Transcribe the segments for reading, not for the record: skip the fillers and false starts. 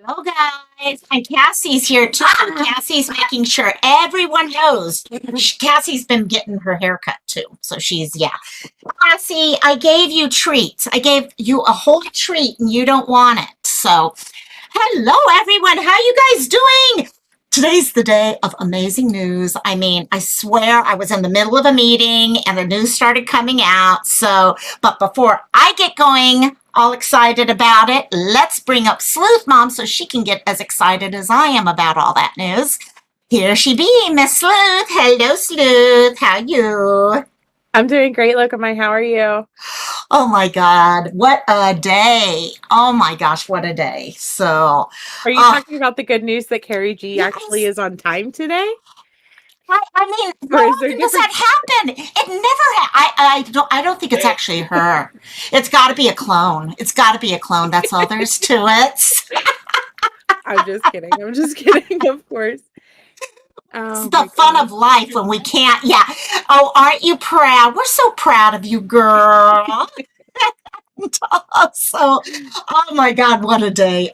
Hello, guys. And Cassie's here too. Cassie's making sure everyone knows. Cassie's been getting her haircut too. So yeah. Cassie, I gave you treats. I gave you a whole treat and you don't want it. So, hello, everyone. How you guys doing? Today's the day of amazing news. I mean, I swear I was in the middle of a meeting and the news started coming out. But before I get going, all excited about it, let's bring up Sleuth Mom so she can get as excited as I am about all that news. Here she be, Miss Sleuth. Hello, Sleuth. How you? I'm doing great, Lokamai. How are you? Oh my God, what a day. Oh my gosh, what a day. Are you talking about the good news that Carrie G actually Yes. is on time today? I mean, how Or is there often does different? that happen? It never. I don't think it's actually her. It's got to be a clone. It's got to be a clone. That's all there is to it. I'm just kidding. I'm just kidding, of course. It's Oh the my fun gosh. of life when we can't. Yeah. Oh, aren't you proud? We're so proud of you, girl. So, oh my God, what a day.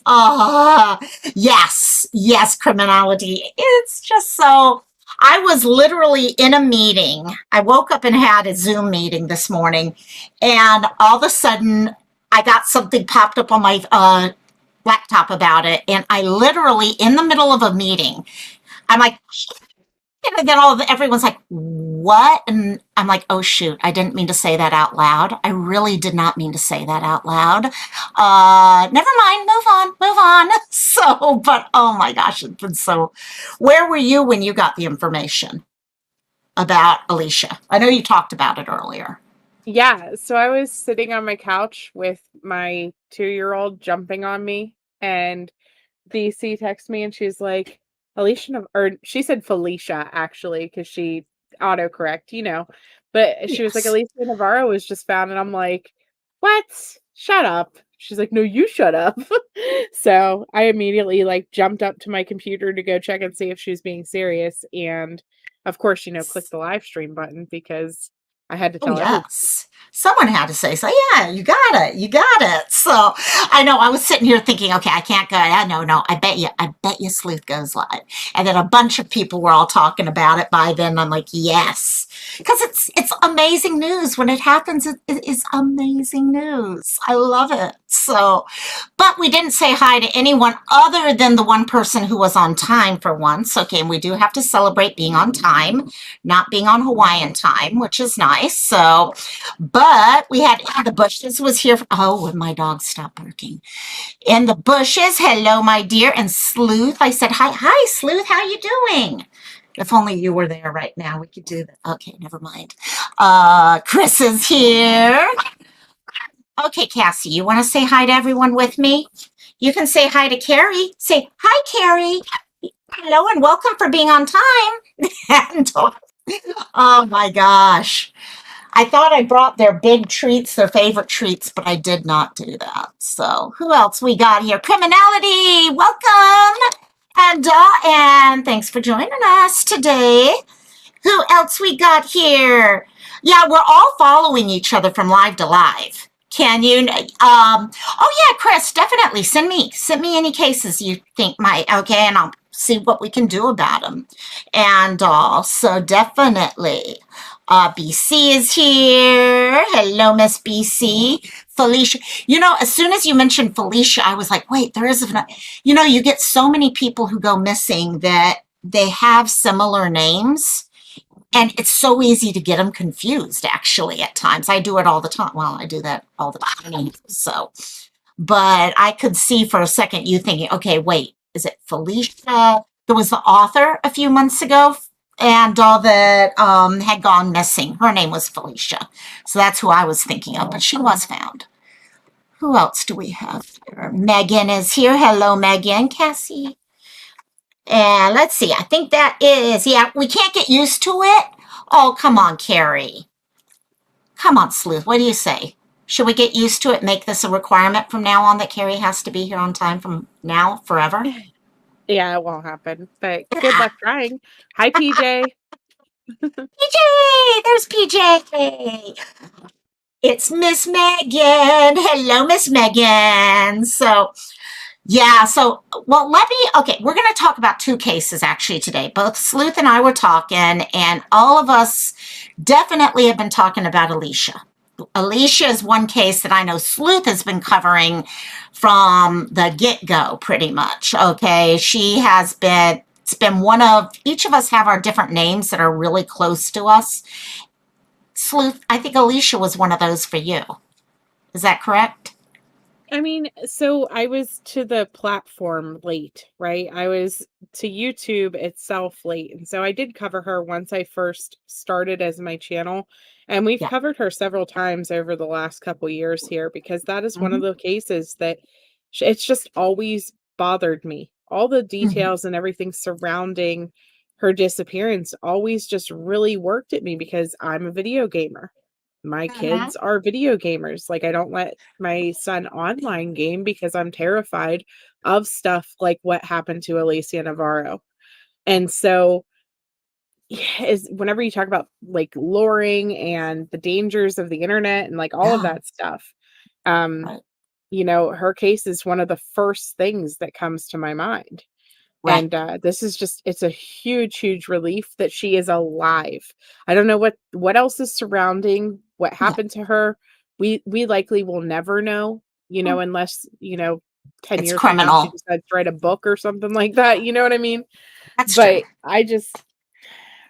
Yes, criminality. It's just so. I was literally in a meeting. I woke up and had a Zoom meeting this morning, and all of a sudden, I got something popped up on my laptop about it. And I literally, in the middle of a meeting, I'm like, and then everyone's like, what? And I'm like, oh, shoot, I didn't mean to say that out loud. I really did not mean to say that out loud. Never mind, move on. But oh my gosh, it's been so. Where were you when you got the information about Alicia? I know you talked about it earlier. Yeah, so I was sitting on my couch with my 2-year-old jumping on me, and DC texts me and she's like, or she said Felicia actually, because she autocorrect, but she was like, Yes. Alicia Navarro was just found, and I'm like, what? Shut up. She's like, no, you shut up. So I immediately jumped up to my computer to go check and see if she was being serious. And of course, click the live stream button because I had to Oh, tell everybody. yes. Someone had to say so. Yeah, you got it. You got it. So I know I was sitting here thinking, okay, I can't go. No. I bet you Sleuth goes live. And then a bunch of people were all talking about it by then. I'm like, yes. Because it's amazing news. When it happens, it is amazing news. I love it. But we didn't say hi to anyone other than the one person who was on time for once. Okay, and we do have to celebrate being on time, not being on Hawaiian time, which is nice. But we had the bushes was here. Oh, and my dog stopped barking. In the bushes, hello, my dear, and Sleuth. I said, hi, Sleuth. How you doing? If only you were there right now, we could do that. Okay, never mind. Chris is here. Okay, Cassie, you want to say hi to everyone with me? You can say hi to Carrie. Say, hi, Carrie. Hello and welcome for being on time. and, oh my gosh. I thought I brought their big treats, their favorite treats, but I did not do that. So who else we got here? Criminality, welcome. And thanks for joining us today. Who else we got here? Yeah, we're all following each other from live to live. Can you? Oh yeah, Chris, definitely send me any cases you think might. Okay, and I'll see what we can do about them. And also definitely, BC is here. Hello, Miss BC. Felicia. As soon as you mentioned Felicia, I was like, wait, there is a. You get so many people who go missing that they have similar names. And it's so easy to get them confused, actually, at times. I do it all the time. Well, I do that all the time. But I could see for a second you thinking, okay, wait, is it Felicia? There was the author a few months ago and all that had gone missing. Her name was Felicia. So that's who I was thinking of, but she was found. Who else do we have here? Megan is here. Hello, Megan. Cassie. And let's see, I think that is, yeah, we can't get used to it. Oh, come on, Carrie. Come on, Sleuth. What do you say? Should we get used to it, make this a requirement from now on that Carrie has to be here on time from now forever? Yeah, it won't happen, but good luck trying. Hi, PJ. PJ! There's PJ! It's Miss Megan. Hello, Miss Megan. So, yeah, so, well, okay, we're going to talk about two cases actually today. Both Sleuth and I were talking, and all of us definitely have been talking about Alicia. Alicia is one case that I know Sleuth has been covering from the get-go pretty much. Okay, she has been, it's been one of, each of us have our different names that are really close to us. Sleuth, I think Alicia was one of those for you. Is that correct? I mean, so I was to the platform late, right? I was to YouTube itself late. And so I did cover her once I first started as my channel. And we've Yeah. covered her several times over the last couple years here because that is one Mm-hmm. of the cases that it's just always bothered me. All the Mm-hmm. details and everything surrounding her disappearance always just really worked at me because I'm a video gamer. My Mm-hmm. kids are video gamers. Like, I don't let my son online game because I'm terrified of stuff like what happened to Alicia Navarro. And so, yeah, is whenever you talk about like luring and the dangers of the internet and like all of Yeah. that stuff, um, Right. her case is one of the first things that comes to my mind. Right. And, this is just it's a huge, huge relief that she is alive. I don't know what else is surrounding what Yeah. happened to her. We likely will never know, Mm. unless, 10 It's years from now she criminal. decides to write a book or something like that, you know what I mean? That's true. But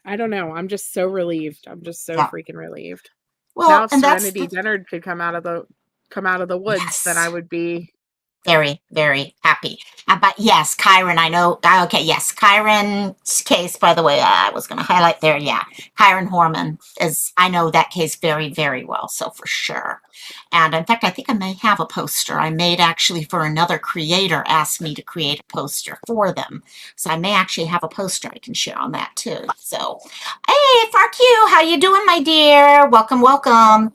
I don't know, I'm just so relieved. I'm just so Yeah. freaking relieved. Now Well, if and that's Serenity the Dennard could come out of the woods, then I yes. would be Very, very happy. But yes, Kyron, I know. Okay, yes, Kyron's case, by the way, I was going to highlight there. Yeah, Kyron Horman is, I know that case very, very well. So for sure. And in fact, I think I may have a poster I made actually for another creator asked me to create a poster for them. So I may actually have a poster I can share on that too. So, hey, Farq, how you doing, my dear? Welcome, welcome.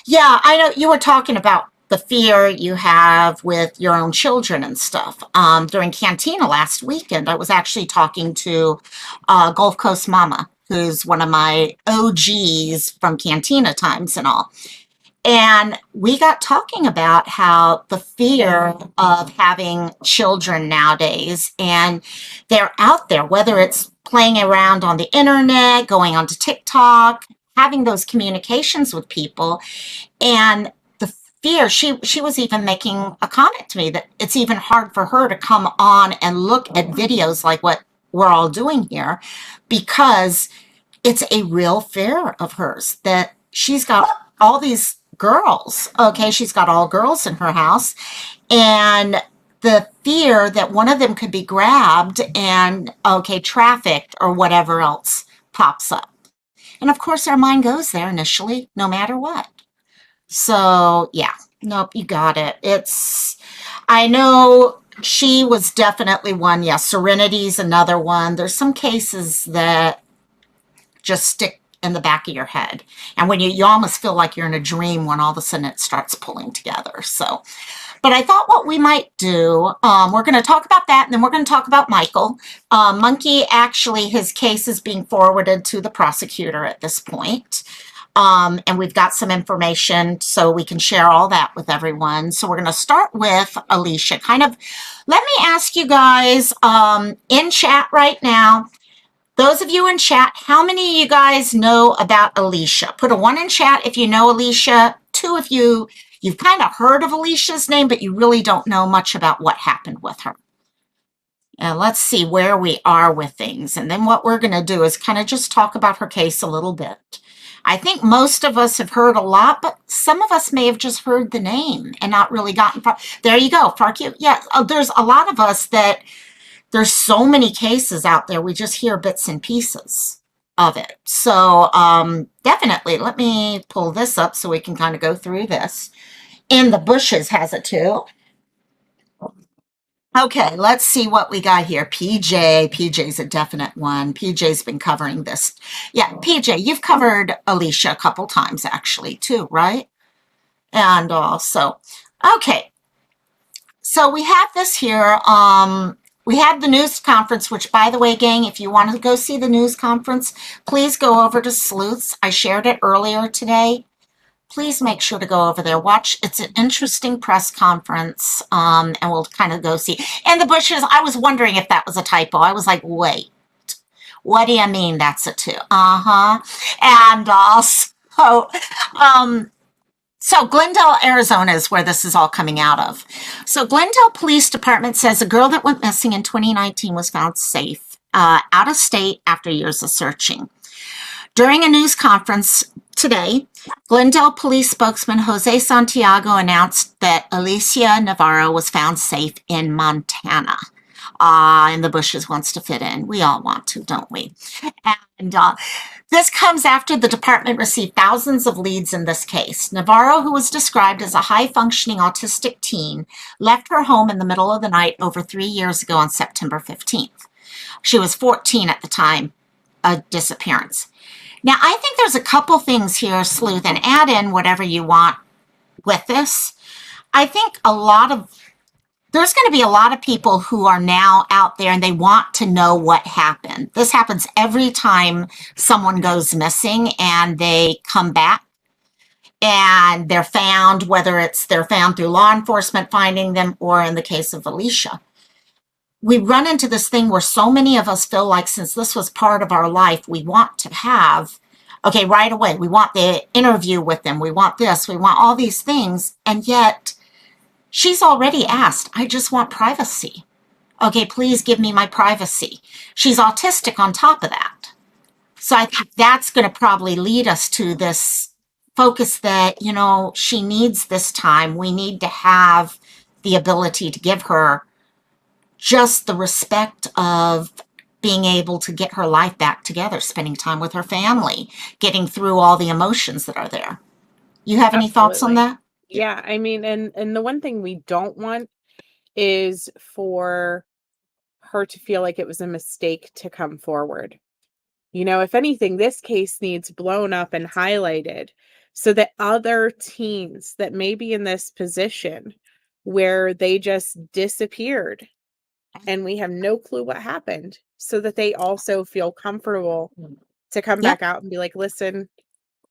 Yeah, I know you were talking about the fear you have with your own children and stuff. During Cantina last weekend, I was actually talking to Gulf Coast Mama, who's one of my OGs from Cantina times and all. And we got talking about how the fear of having children nowadays, and they're out there, whether it's playing around on the internet, going onto TikTok, having those communications with people, and the fear, she was even making a comment to me that it's even hard for her to come on and look at videos like what we're all doing here because it's a real fear of hers that she's got all these girls. Okay, she's got all girls in her house, and the fear that one of them could be grabbed and okay, trafficked or whatever else pops up. And of course, our mind goes there initially, no matter what. So, yeah, nope, you got it. I know she was definitely one. Yeah, Serenity's another one. There's some cases that just stick in the back of your head. And when you almost feel like you're in a dream when all of a sudden it starts pulling together. So, but I thought what we might do, we're going to talk about that, and then we're going to talk about Michael. Monkey, actually, his case is being forwarded to the prosecutor at this point. And we've got some information so we can share all that with everyone. So we're going to start with Alicia. Let me ask you guys in chat right now, those of you in chat, how many of you guys know about Alicia? Put a 1 in chat if you know Alicia. 2 if you've kind of heard of Alicia's name, but you really don't know much about what happened with her. And let's see where we are with things. And then what we're going to do is kind of just talk about her case a little bit. I think most of us have heard a lot, but some of us may have just heard the name and not really gotten far. There you go, Farq. Yeah, there's a lot of us that there's so many cases out there. We just hear bits and pieces of it. So definitely, let me pull this up so we can kind of go through this. In the Bushes has it too. Okay, let's see what we got here. PJ's a definite one. PJ's been covering this. Yeah, PJ, you've covered Alicia a couple times actually too, right? And also, okay, so we have this here. We had the news conference, which, by the way, gang, if you want to go see the news conference, please go over to Sleuth's. I shared it earlier today. please make sure to go over there. Watch. It's an interesting press conference, and we'll kind of go see. And the bushes, I was wondering if that was a typo. I was like, wait, what do you mean that's a 2? Uh-huh. And so Glendale, Arizona is where this is all coming out of. So Glendale Police Department says a girl that went missing in 2019 was found safe out of state after years of searching. During a news conference today, Glendale Police spokesman Jose Santiago announced that Alicia Navarro was found safe in Montana. And the bushes wants to fit in. We all want to, don't we? And this comes after the department received thousands of leads in this case. Navarro, who was described as a high-functioning autistic teen, left her home in the middle of the night over 3 years ago on September 15th. She was 14 at the time of disappearance. Now, I think there's a couple things here, Sleuth, and add in whatever you want with this. I think there's going to be a lot of people who are now out there and they want to know what happened. This happens every time someone goes missing and they come back and they're found, whether they're found through law enforcement finding them or in the case of Alicia. We run into this thing where so many of us feel like since this was part of our life, we want to have, okay, right away, we want the interview with them, we want this, we want all these things, and yet she's already asked, I just want privacy. Okay, please give me my privacy. She's autistic on top of that. So I think that's going to probably lead us to this focus that, she needs this time. We need to have the ability to give her just the respect of being able to get her life back together, spending time with her family, getting through all the emotions that are there. You have any thoughts on that? Yeah, I mean, and the one thing we don't want is for her to feel like it was a mistake to come forward. If anything, this case needs blown up and highlighted so that other teens that may be in this position where they just disappeared and we have no clue what happened, so that they also feel comfortable to come back out and be like, listen,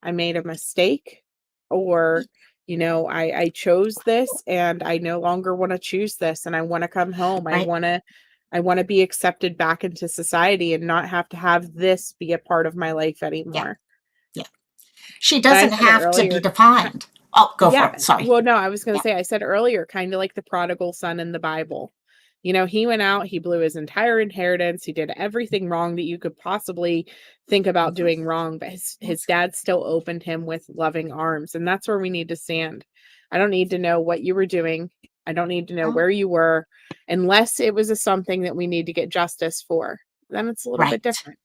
I made a mistake, or I chose this and I no longer want to choose this and I want to come home. Right. I want to be accepted back into society and not have to have this be a part of my life anymore. Yeah. She doesn't have to be defined. Oh, go for it. Sorry. Well, no, I was going to say, I said earlier, kind of like the prodigal son in the Bible. He went out, he blew his entire inheritance. He did everything wrong that you could possibly think about doing wrong, but his dad still opened him with loving arms. And that's where we need to stand. I don't need to know what you were doing. I don't need to know where you were, unless it was something that we need to get justice for. Then it's a little bit different.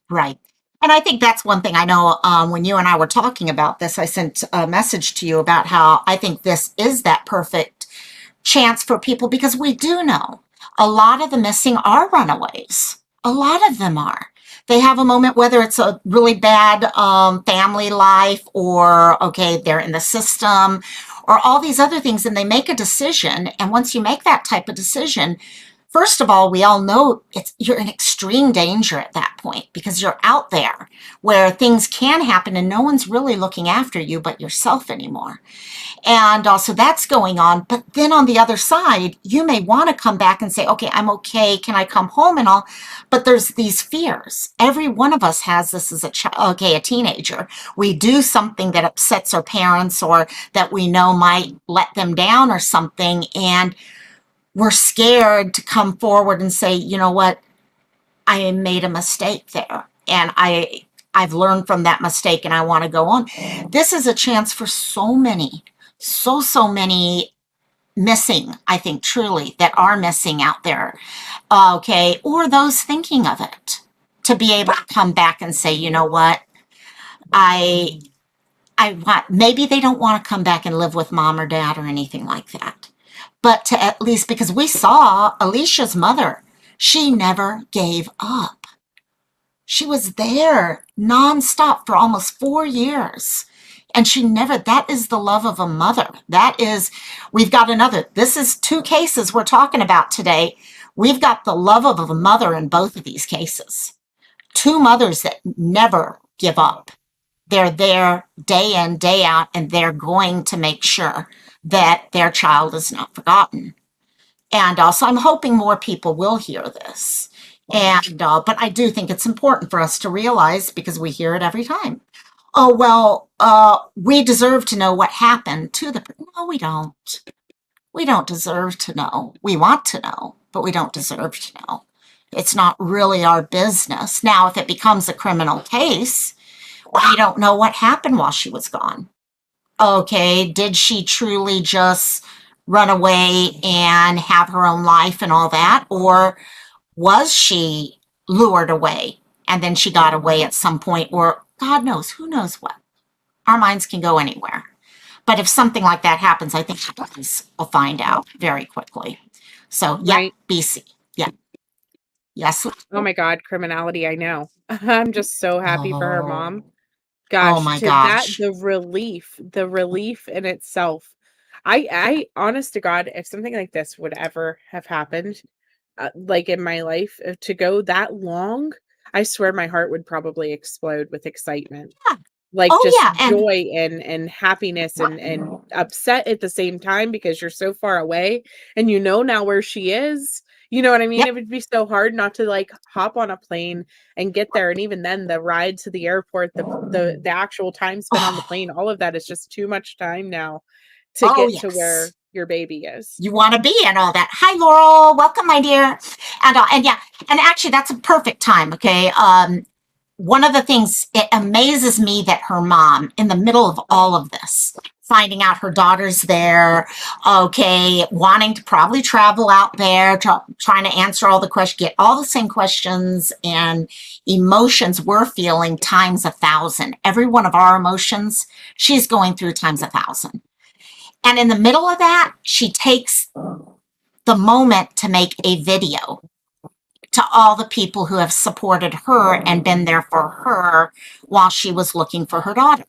Right. And I think that's one thing I know when you and I were talking about this, I sent a message to you about how I think this is that perfect chance for people, because we do know a lot of the missing are runaways. A lot of them are. They have a moment, whether it's a really bad family life or, okay, they're in the system or all these other things, and they make a decision. And once you make that type of decision, first of all, we all know you're in extreme danger at that point because you're out there where things can happen and no one's really looking after you but yourself anymore. And also that's going on. But then on the other side, you may want to come back and say, okay, I'm okay. Can I come home and all? But there's these fears. Every one of us has this as a teenager. We do something that upsets our parents or that we know might let them down or something. And we're scared to come forward and say, you know what? I made a mistake there. And I've learned from that mistake and I want to go on. This is a chance for so many missing, I think, truly, that are missing out there, okay, or those thinking of it, to be able to come back and say, you know what, I want, maybe they don't want to come back and live with mom or dad or anything like that, but to at least, because we saw Alicia's mother, she never gave up. She was there nonstop for almost 4 years. And that is the love of a mother. We've got this is 2 cases we're talking about today. We've got the love of a mother in both of these cases. 2 mothers that never give up. They're there day in, day out, and they're going to make sure that their child is not forgotten. And so I'm hoping more people will hear this. And but I do think it's important for us to realize, because we hear it every time. Oh well, we deserve to know what happened to the. No, we don't. We don't deserve to know. We want to know, but we don't deserve to know. It's not really our business. Now, if it becomes a criminal case, we don't know what happened while she was gone. Okay, did she truly just run away and have her own life and all that? Or was she lured away and then she got away at some point? Or God knows, who knows what? Our minds can go anywhere. But if something like that happens, I think police will find out very quickly. So, yeah, Right. BC. Yeah. Yes. Oh my God, criminality, I know. I'm just so happy for her mom. Oh Gosh, my to that, gosh. the relief in itself. I honest to God, if something like this would ever have happened, like in my life, to go that long, I swear my heart would probably explode with excitement. Yeah. Like Oh just yeah. And joy and happiness and upset at the same time because you're so far away and you know now where she is. You know what I mean? yep. It would be so hard not to like hop on a plane and get there. And even then the ride to the airport, the actual time spent on the Oh, plane, all of that is just too much time now to oh get to where yes. your baby is. You want to be and all that. Hi, Laurel. Welcome, my dear. And yeah, and actually, that's a perfect time. Okay. One of the things, it amazes me that her mom, in the middle of all of this, finding out her daughter's there, okay, wanting to probably travel out there, trying to answer all the questions, get all the same questions and emotions we're feeling times 1,000. Every one of our emotions, she's going through times 1,000. And in the middle of that, she takes the moment to make a video to all the people who have supported her and been there for her while she was looking for her daughter.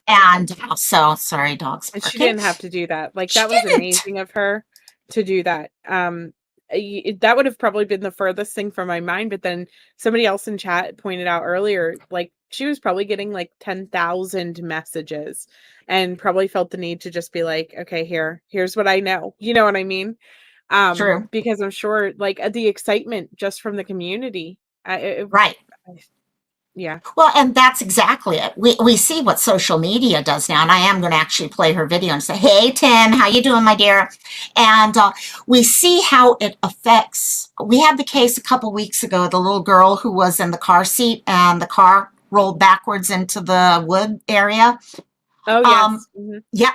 And also, sorry, dogs And she barking. didn't have to do that. Like, She that was didn't. amazing of her to do that. That would have probably been the furthest thing from my mind, but then somebody else in chat pointed out earlier, like, she was probably getting, like, 10,000 messages and probably felt the need to just be like, "Okay, here's what I know." You know what I mean? True. Because I'm sure, like, the excitement just from the community, Right. I yeah. Well, and that's exactly it. We see what social media does now, and I am going to actually play her video and say, "Hey, Tim, how you doing, my dear?" And we see how it affects. We had the case a couple weeks ago, the little girl who was in the car seat and the car rolled backwards into the wood area. Oh, Um, yes. Mhm. yeah,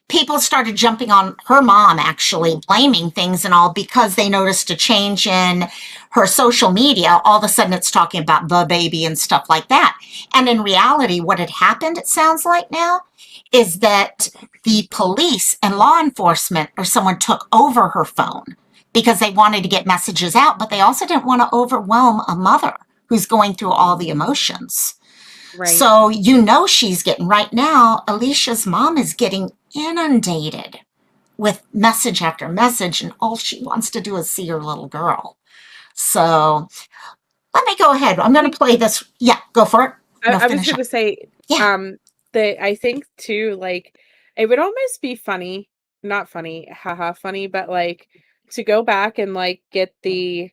people started jumping on her mom, actually blaming things and all because they noticed a change in her social media. All of a sudden, it's talking about the baby and stuff like that. And in reality, what had happened, it sounds like now, is that the police and law enforcement or someone took over her phone because they wanted to get messages out, but they also didn't want to overwhelm a mother who's going through all the emotions. Right. So you know she's getting right now, Alicia's mom is getting inundated with message after message, and all she wants to do is see her little girl. So let me go ahead. I'm going to play this. Yeah, go for it. No, I was finish up. gonna say, Yeah, that I think too, like, it would almost be funny, not funny, haha, funny, but like to go back and like get the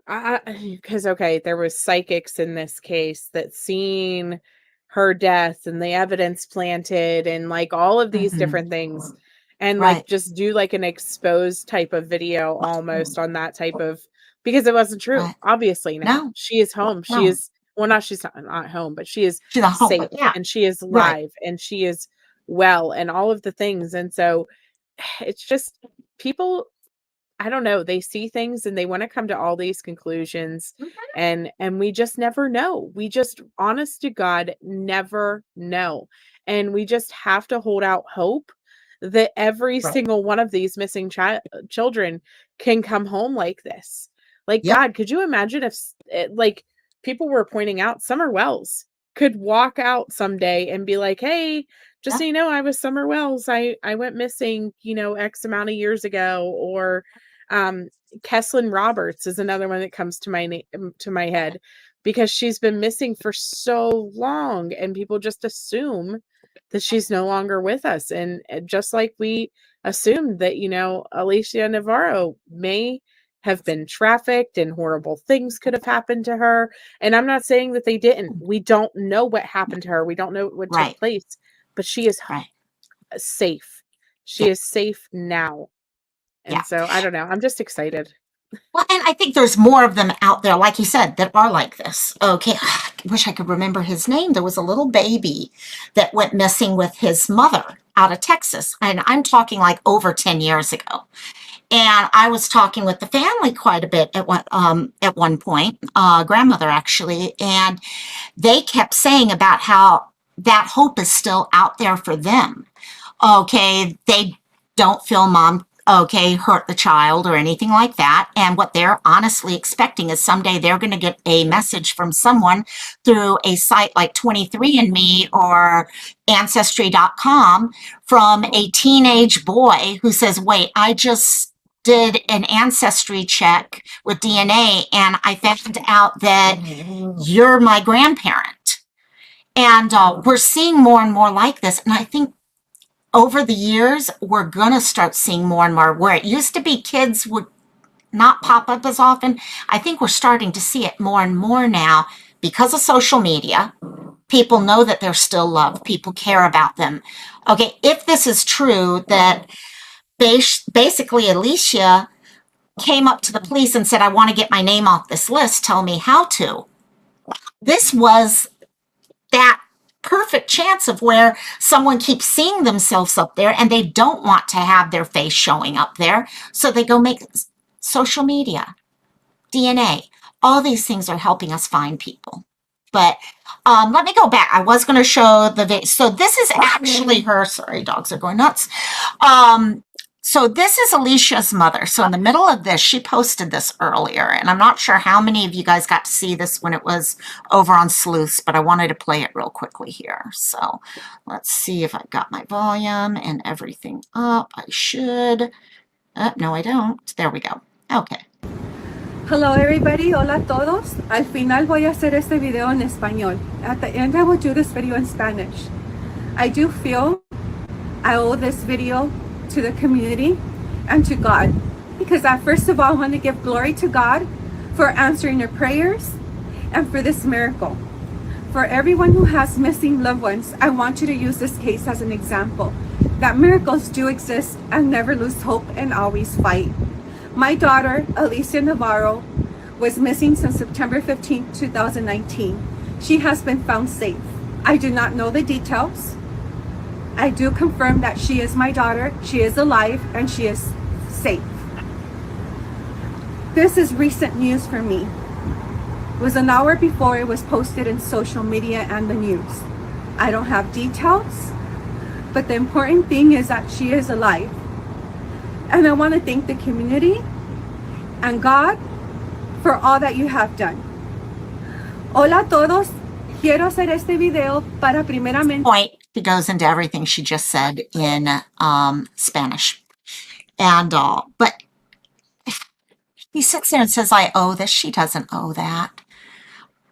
because okay, there was psychics in this case that seen her death and the evidence planted and like all of these hmm, different things, and like right. just do like an exposed type of video almost on that type of because it wasn't true. Right. Obviously now No, she is home. She no. is well, not she's not home, but she is She's a home, safe but yeah, and she is right. live and she is well and all of the things. And so it's just people I don't know, they see things and they wanna come to all these conclusions, Mhm. and we just never know. We just, honest to God, never know, and we just have to hold out hope that every Right. single one of these missing children can come home like this. Like, Yep. God, could you imagine if like, people were pointing out Summer Wells could walk out someday and be like, "Hey, just Yeah. so you know, I was Summer Wells. I went missing, X amount of years ago," or um, Kesslyn Roberts is another one that comes to my to my head. because she's been missing for so long, and people just assume that she's no longer with us. And just like we assumed that, Alicia Navarro may have been trafficked and horrible things could have happened to her. And I'm not saying that they didn't. We don't know what happened to her. We don't know what took place, but she is safe. She is safe now. And so I don't know. I'm just excited. Well, and I think there's more of them out there, like you said, that are like this. Okay, I wish I could remember his name. There was a little baby that went missing with his mother out of Texas. And I'm talking like over 10 years ago. And I was talking with the family quite a bit at one point, grandmother actually, and they kept saying about how that hope is still out there for them. Okay, they don't feel mom hurt the child or anything like that. And what they're honestly expecting is someday they're going to get a message from someone through a site like 23andMe or Ancestry.com from a teenage boy who says, wait, I just did an ancestry check with DNA and I found out that you're my grandparent. And we're seeing more and more like this. And I think over the years, we're going to start seeing more and more where it used to be kids would not pop up as often. I think we're starting to see it more and more now because of social media. People know that they're still loved. People care about them. Okay, if this is true, that basically Alicia came up to the police and said, I want to get my name off this list. Tell me how to. This was that perfect chance of where someone keeps seeing themselves up there and they don't want to have their face showing up there. So they go make social media, DNA. All these things are helping us find people. But let me go back. I was going to show the video. So this is actually her. Sorry, dogs are going nuts. So this is Alicia's mother. So in the middle of this, she posted this earlier, and I'm not sure how many of you guys got to see this when it was over on Sleuths, but I wanted to play it real quickly here. So let's see if I've got my volume and everything up. I should. No, I don't. There we go. Okay. Hello everybody, hola todos. Al final voy a hacer este video en español. At the end I will do this video in Spanish. I do feel I owe this video to the community and to God, because I first of all want to give glory to God for answering your prayers and for this miracle. For everyone who has missing loved ones, I want you to use this case as an example that miracles do exist, and never lose hope and always fight. My daughter, Alicia Navarro, was missing since September 15, 2019. She has been found safe. I do not know the details. I do confirm that she is my daughter, she is alive, and she is safe. This is recent news for me. It was an hour before it was posted in social media and the news. I don't have details, but the important thing is that she is alive. And I want to thank the community and God for all that you have done. Hola a todos. Quiero hacer este video para primeramente. Point. She goes into everything she just said in Spanish. And, but he sits there and says, I owe this. She doesn't owe that.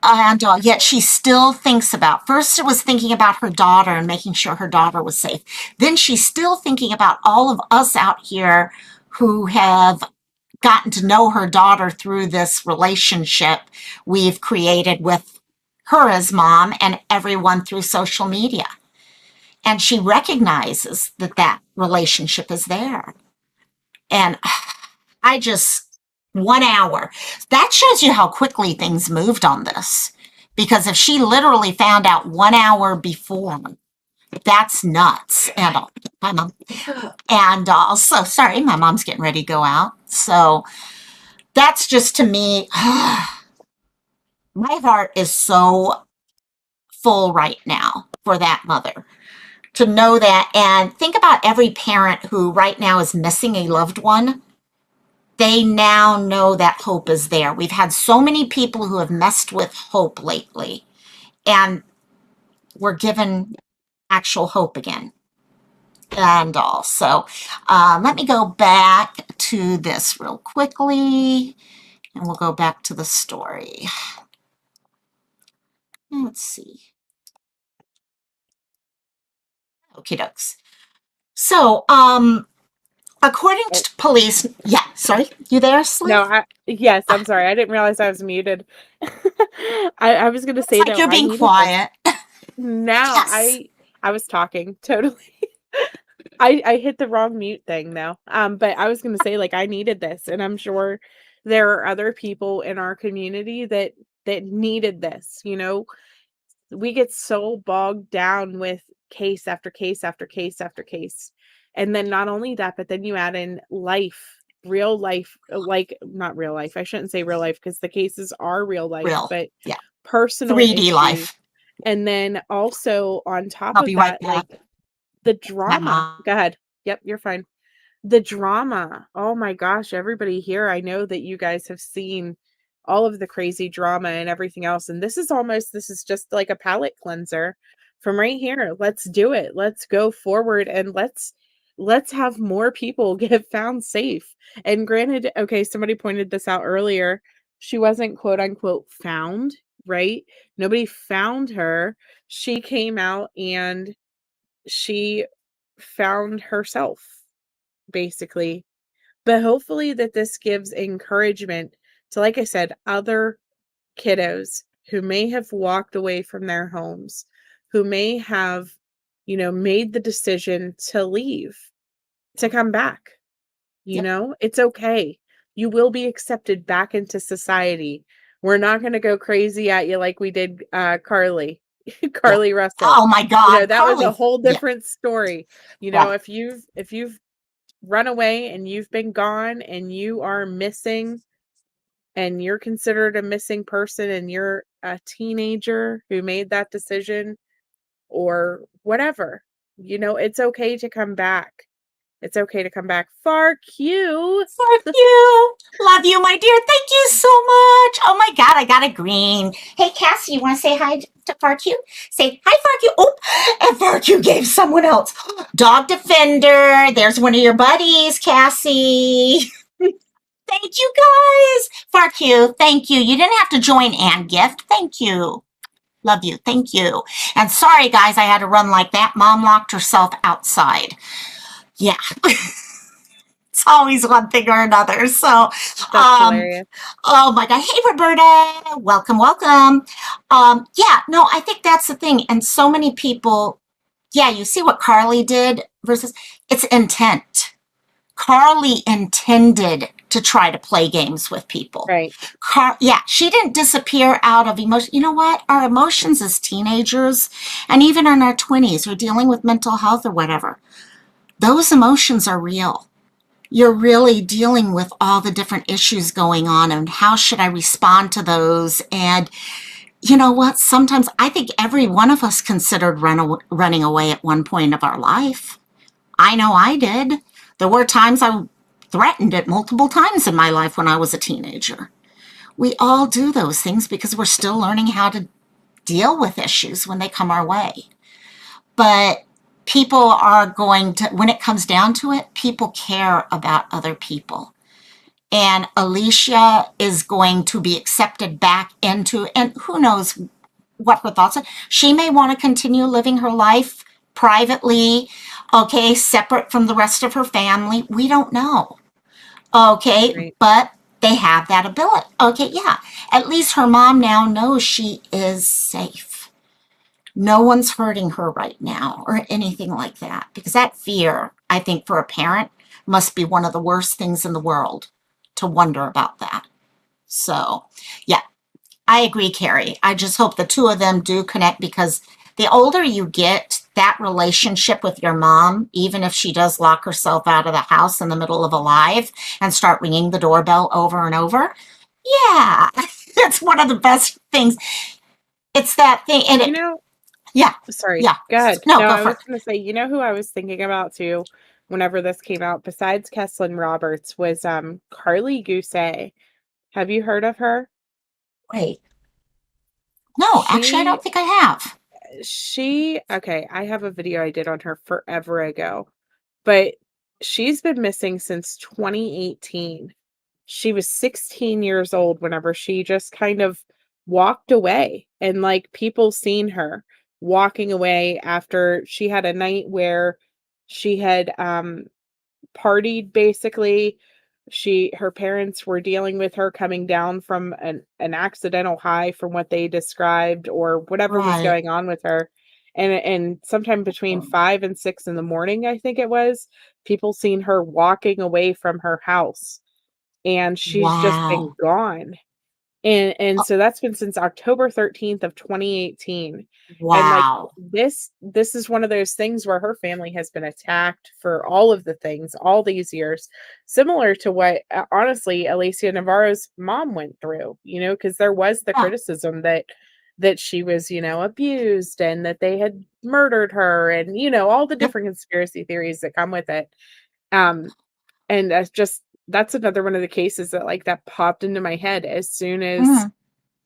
And yet she still thinks about, first it was thinking about her daughter and making sure her daughter was safe. Then she's still thinking about all of us out here who have gotten to know her daughter through this relationship we've created with her as mom and everyone through social media. And she recognizes that that relationship is there. And I just, 1 hour. That shows you how quickly things moved on this. Because if she literally found out 1 hour before, that's nuts. And hi, Mom. And also, sorry, my mom's getting ready to go out. So that's just, to me, my heart is so full right now for that mother. To know that, and think about every parent who right now is missing a loved one. They now know that hope is there. We've had so many people who have messed with hope lately, and we're given actual hope again. And also, let me go back to this real quickly, and we'll go back to the story. Let's see. Okie dokes. So, according Oh. to police, yeah, sorry, you there, Sleuth? No, yes, I'm sorry. I didn't realize I was muted. I was gonna It's say like though, you're I being needed this. quiet. No, Yes. I was talking totally. I hit the wrong mute thing though. But I was gonna say like I needed this, and I'm sure there are other people in our community that needed this. You know, we get so bogged down with case after case after case after case. And then not only that, but then you add in life, real life, like not real life. I shouldn't say real life because the cases are real life, Real. but Yeah. personal 3D issues. life. And then also on top I'll of be right that, back. like the My drama. mom. Go ahead. Yep, you're fine. The drama. Oh my gosh, everybody here, I know that you guys have seen all of the crazy drama and everything else. And this is just like a palate cleanser from right here. Let's do it. Let's go forward and let's have more people get found safe. And granted, okay, somebody pointed this out earlier. She wasn't quote unquote found, right? Nobody found her. She came out and she found herself, basically. But hopefully that this gives encouragement to, like I said, other kiddos who may have walked away from their homes, who may have, made the decision to leave, to come back. Yep. It's okay. You will be accepted back into society. We're not going to go crazy at you like we did Carly, Yeah. Carly Russell. Oh my God. That was a Carly. whole Yeah. different story. Right. If you've run away and you've been gone and you are missing and you're considered a missing person and you're a teenager who made that decision or whatever, it's okay to come back. It's okay to come back. Fark you. Love you. Love you, my dear. Thank you so much. Oh my God, I got a green. Hey, Cassie, you want to say hi to FarQ? Say hi, FarQ. Oh, and FarQ gave someone else. Dog Defender. There's one of your buddies, Cassie. Thank you, guys. FarQ, thank you. You didn't have to join and gift. Thank you. Love you. Thank you. And sorry, guys, I had to run like that. Mom locked herself outside. Yeah. It's always one thing or another. So, That's hilarious. oh my God. Hey, Roberta. Welcome, welcome. Yeah, no, I think that's the thing. And so many people, yeah, you see what Carly did versus it's intent. Carly intended to try to play games with people. Right. Yeah, she didn't disappear out of emotion. You know what? Our emotions as teenagers and even in our 20s, we're dealing with mental health or whatever. Those emotions are real. You're really dealing with all the different issues going on and how should I respond to those. And you know what? Sometimes I think every one of us considered running away at one point of our life. I know I did. There were times I threatened it multiple times in my life when I was a teenager. We all do those things because we're still learning how to deal with issues when they come our way. But people are going to, when it comes down to it, people care about other people. And Alicia is going to be accepted back into, and who knows what her thoughts are. She may want to continue living her life privately, okay, separate from the rest of her family. We don't know. Okay, Right. but they have that ability. Okay, yeah. At least her mom now knows she is safe. No one's hurting her right now or anything like that. Because that fear, I think, for a parent must be one of the worst things in the world to wonder about that. So, yeah, I agree, Carrie. I just hope the two of them do connect because the older you get, that relationship with your mom, even if she does lock herself out of the house in the middle of a live and start ringing the doorbell over and over, yeah, it's one of the best things. It's that thing. And it, yeah, Sorry. yeah. Go ahead. No, No, go I for was it. going to say, who I was thinking about too, whenever this came out, besides Kesslyn Roberts, was Carly Gousset. Have you heard of her? Wait. No, actually, I She don't think I have. okay, I have a video I did on her forever ago, but she's been missing since 2018. She was 16 years old whenever she just kind of walked away, and like people seen her walking away after she had a night where she had partied basically. Her parents were dealing with her coming down from an accidental high from what they described or whatever was Right. going on with her. And sometime between 5 and 6 in the morning, I think it was, people seen her walking away from her house, and she's just been Wow. gone. And so that's been since October 13th of 2018. And, like, Wow. this is one of those things where her family has been attacked for all of the things all these years, similar to what, honestly, Alicia Navarro's mom went through, because there was the Yeah. criticism that she was, abused and that they had murdered her and, all the Yep. different conspiracy theories that come with it. And that's another one of the cases that like that popped into my head Mhm.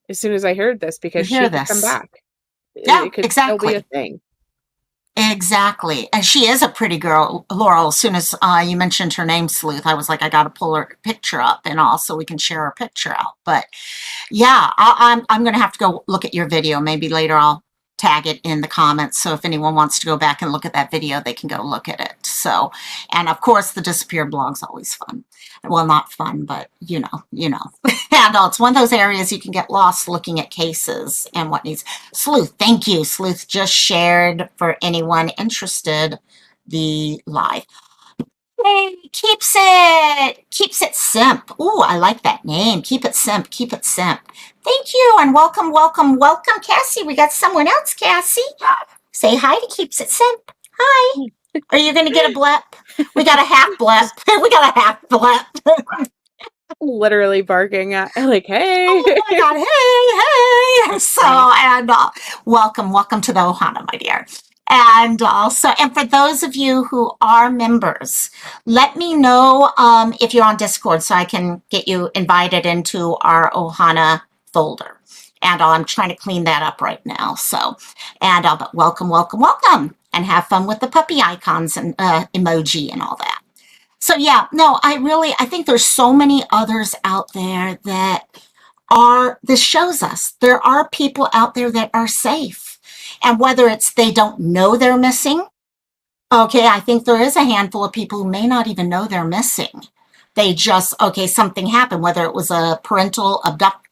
as soon as I heard this, You because hear she could come this. back. Yeah, It could still be a exactly. thing. Exactly. And she is a pretty girl, Laurel. As soon as you mentioned her name, Sleuth, I was like, I got to pull her picture up and also we can share her picture out. But yeah, I'm going to have to go look at your video. Maybe later I'll tag it in the comments. So if anyone wants to go back and look at that video, they can go look at it. So, and of course the disappeared blog's always fun. Well, not fun, but you know. And it's one of those areas you can get lost looking at cases and what needs. Sleuth, thank you. Sleuth just shared for anyone interested the live. Hey, keeps it simp. Ooh, I like that name. Keep it simp. Keep it simp. Thank you and welcome, welcome, welcome, Cassie. We got someone else, Cassie. Say hi to Keeps It Simp. Hi. Are you going to get a blep? We got a half blep. We got a half blep. Literally barking at like, hey. Oh my God, hey, hey. So, and welcome to the Ohana, my dear. And also, and for those of you who are members, let me know if you're on Discord so I can get you invited into our Ohana folder. And I'm trying to clean that up right now. So, and but welcome, welcome, welcome. And have fun with the puppy icons and emoji and all that. So yeah, no, I think there's so many others out there that this shows us there are people out there that are safe. And whether it's they don't know they're missing, okay, I think there is a handful of people who may not even know they're missing. They just, okay, something happened, whether it was a parental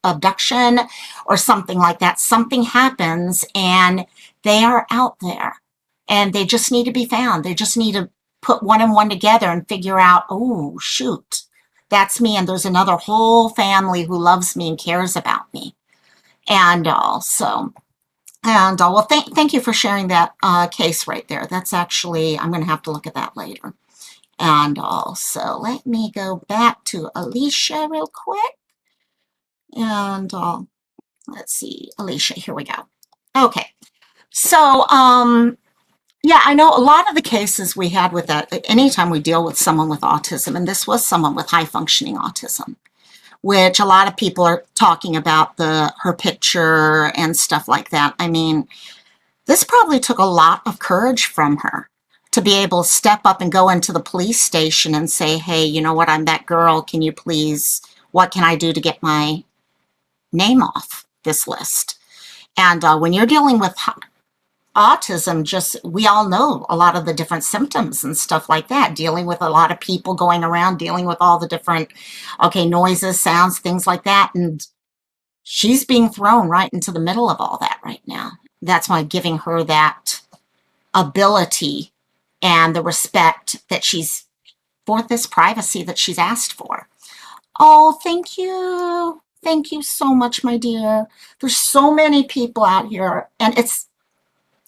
abduction or something like that. Something happens and they are out there and they just need to be found. They just need to put one and one together and figure out, oh, shoot, that's me. And there's another whole family who loves me and cares about me. And also, well, thank you for sharing that case right there. That's actually, I'm going to have to look at that later. And also, let me go back to Alicia real quick. And let's see, Alicia, here we go. Okay. So, yeah, I know a lot of the cases we had with that, anytime we deal with someone with autism, and this was someone with high functioning autism, which a lot of people are talking about her picture and stuff like that. I mean, this probably took a lot of courage from her to be able to step up and go into the police station and say, hey, you know what, I'm that girl. Can you please, what can I do to get my name off this list? And when you're dealing with autism, we all know a lot of the different symptoms and stuff like that, dealing with a lot of people going around, dealing with all the different, noises, sounds, things like that. And she's being thrown right into the middle of all that right now. That's why giving her that ability and the respect that she's for this privacy that she's asked for. Oh, thank you. Thank you so much, my dear. There's so many people out here, and it's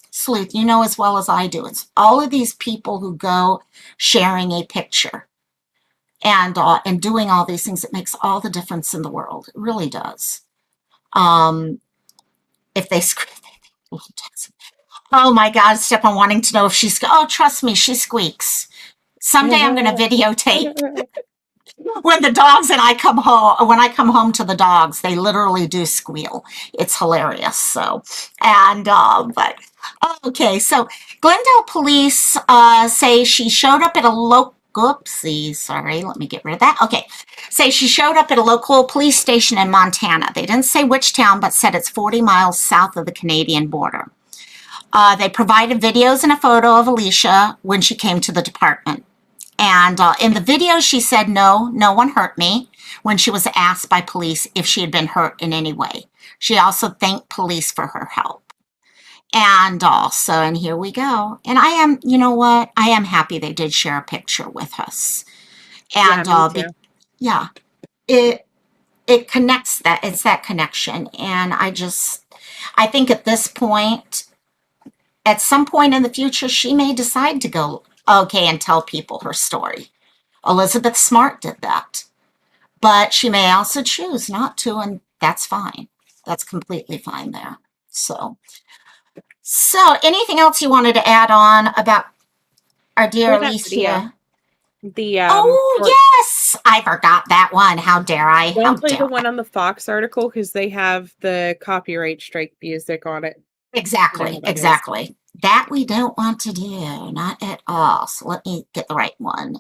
Sleuth, you know as well as I do. It's all of these people who go sharing a picture and doing all these things. It makes all the difference in the world. It really does. If they oh my God, Steph, wanting to know if she's, oh, trust me, she squeaks. Someday I'm going to videotape when the dogs and I come home. When I come home to the dogs, they literally do squeal. It's hilarious. So, and, but, okay. So Glendale police say she showed up at a local, oopsie, sorry, let me get rid of that. Okay. say she showed up at a local police station in Montana. They didn't say which town, but said it's 40 miles south of the Canadian border. They provided videos and a photo of Alicia when she came to the department. And in the video, she said, no one hurt me, when she was asked by police if she had been hurt in any way. She also thanked police for her help. And also, and here we go. And I am, you know what? I am happy they did share a picture with us. And yeah, it connects that. It's that connection. And I think at this point, at some point in the future, she may decide to go, okay, and tell people her story. Elizabeth Smart did that. But she may also choose not to, and that's fine. That's completely fine there. So anything else you wanted to add on about our dear Alicia? Yes, I forgot that one. How dare I? Don't play the one on the Fox article because they have the copyright strike music on it. Exactly. That we don't want to do, not at all. So let me get the right one.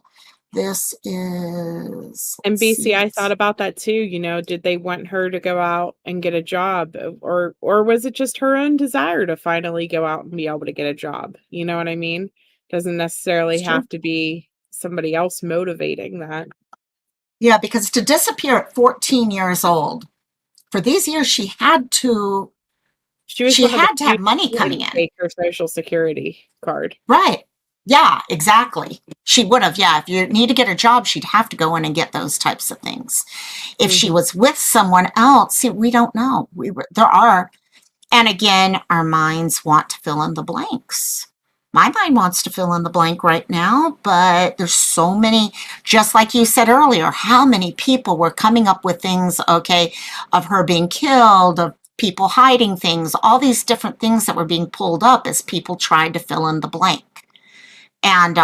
This is... And BC, I thought about that too. You know, did they want her to go out and get a job? Or was it just her own desire to finally go out and be able to get a job? You know what I mean? Doesn't necessarily have to be somebody else motivating that. Yeah, because to disappear at 14 years old, for these years, she had to have money coming in. Take her social security card. Right. Yeah, exactly. She would have. Yeah. If you need to get a job, she'd have to go in and get those types of things. If she was with someone else, see, we don't know. And again, our minds want to fill in the blanks. My mind wants to fill in the blank right now, but there's so many, just like you said earlier, how many people were coming up with things, okay, of her being killed, of people hiding things, all these different things that were being pulled up as people tried to fill in the blank. And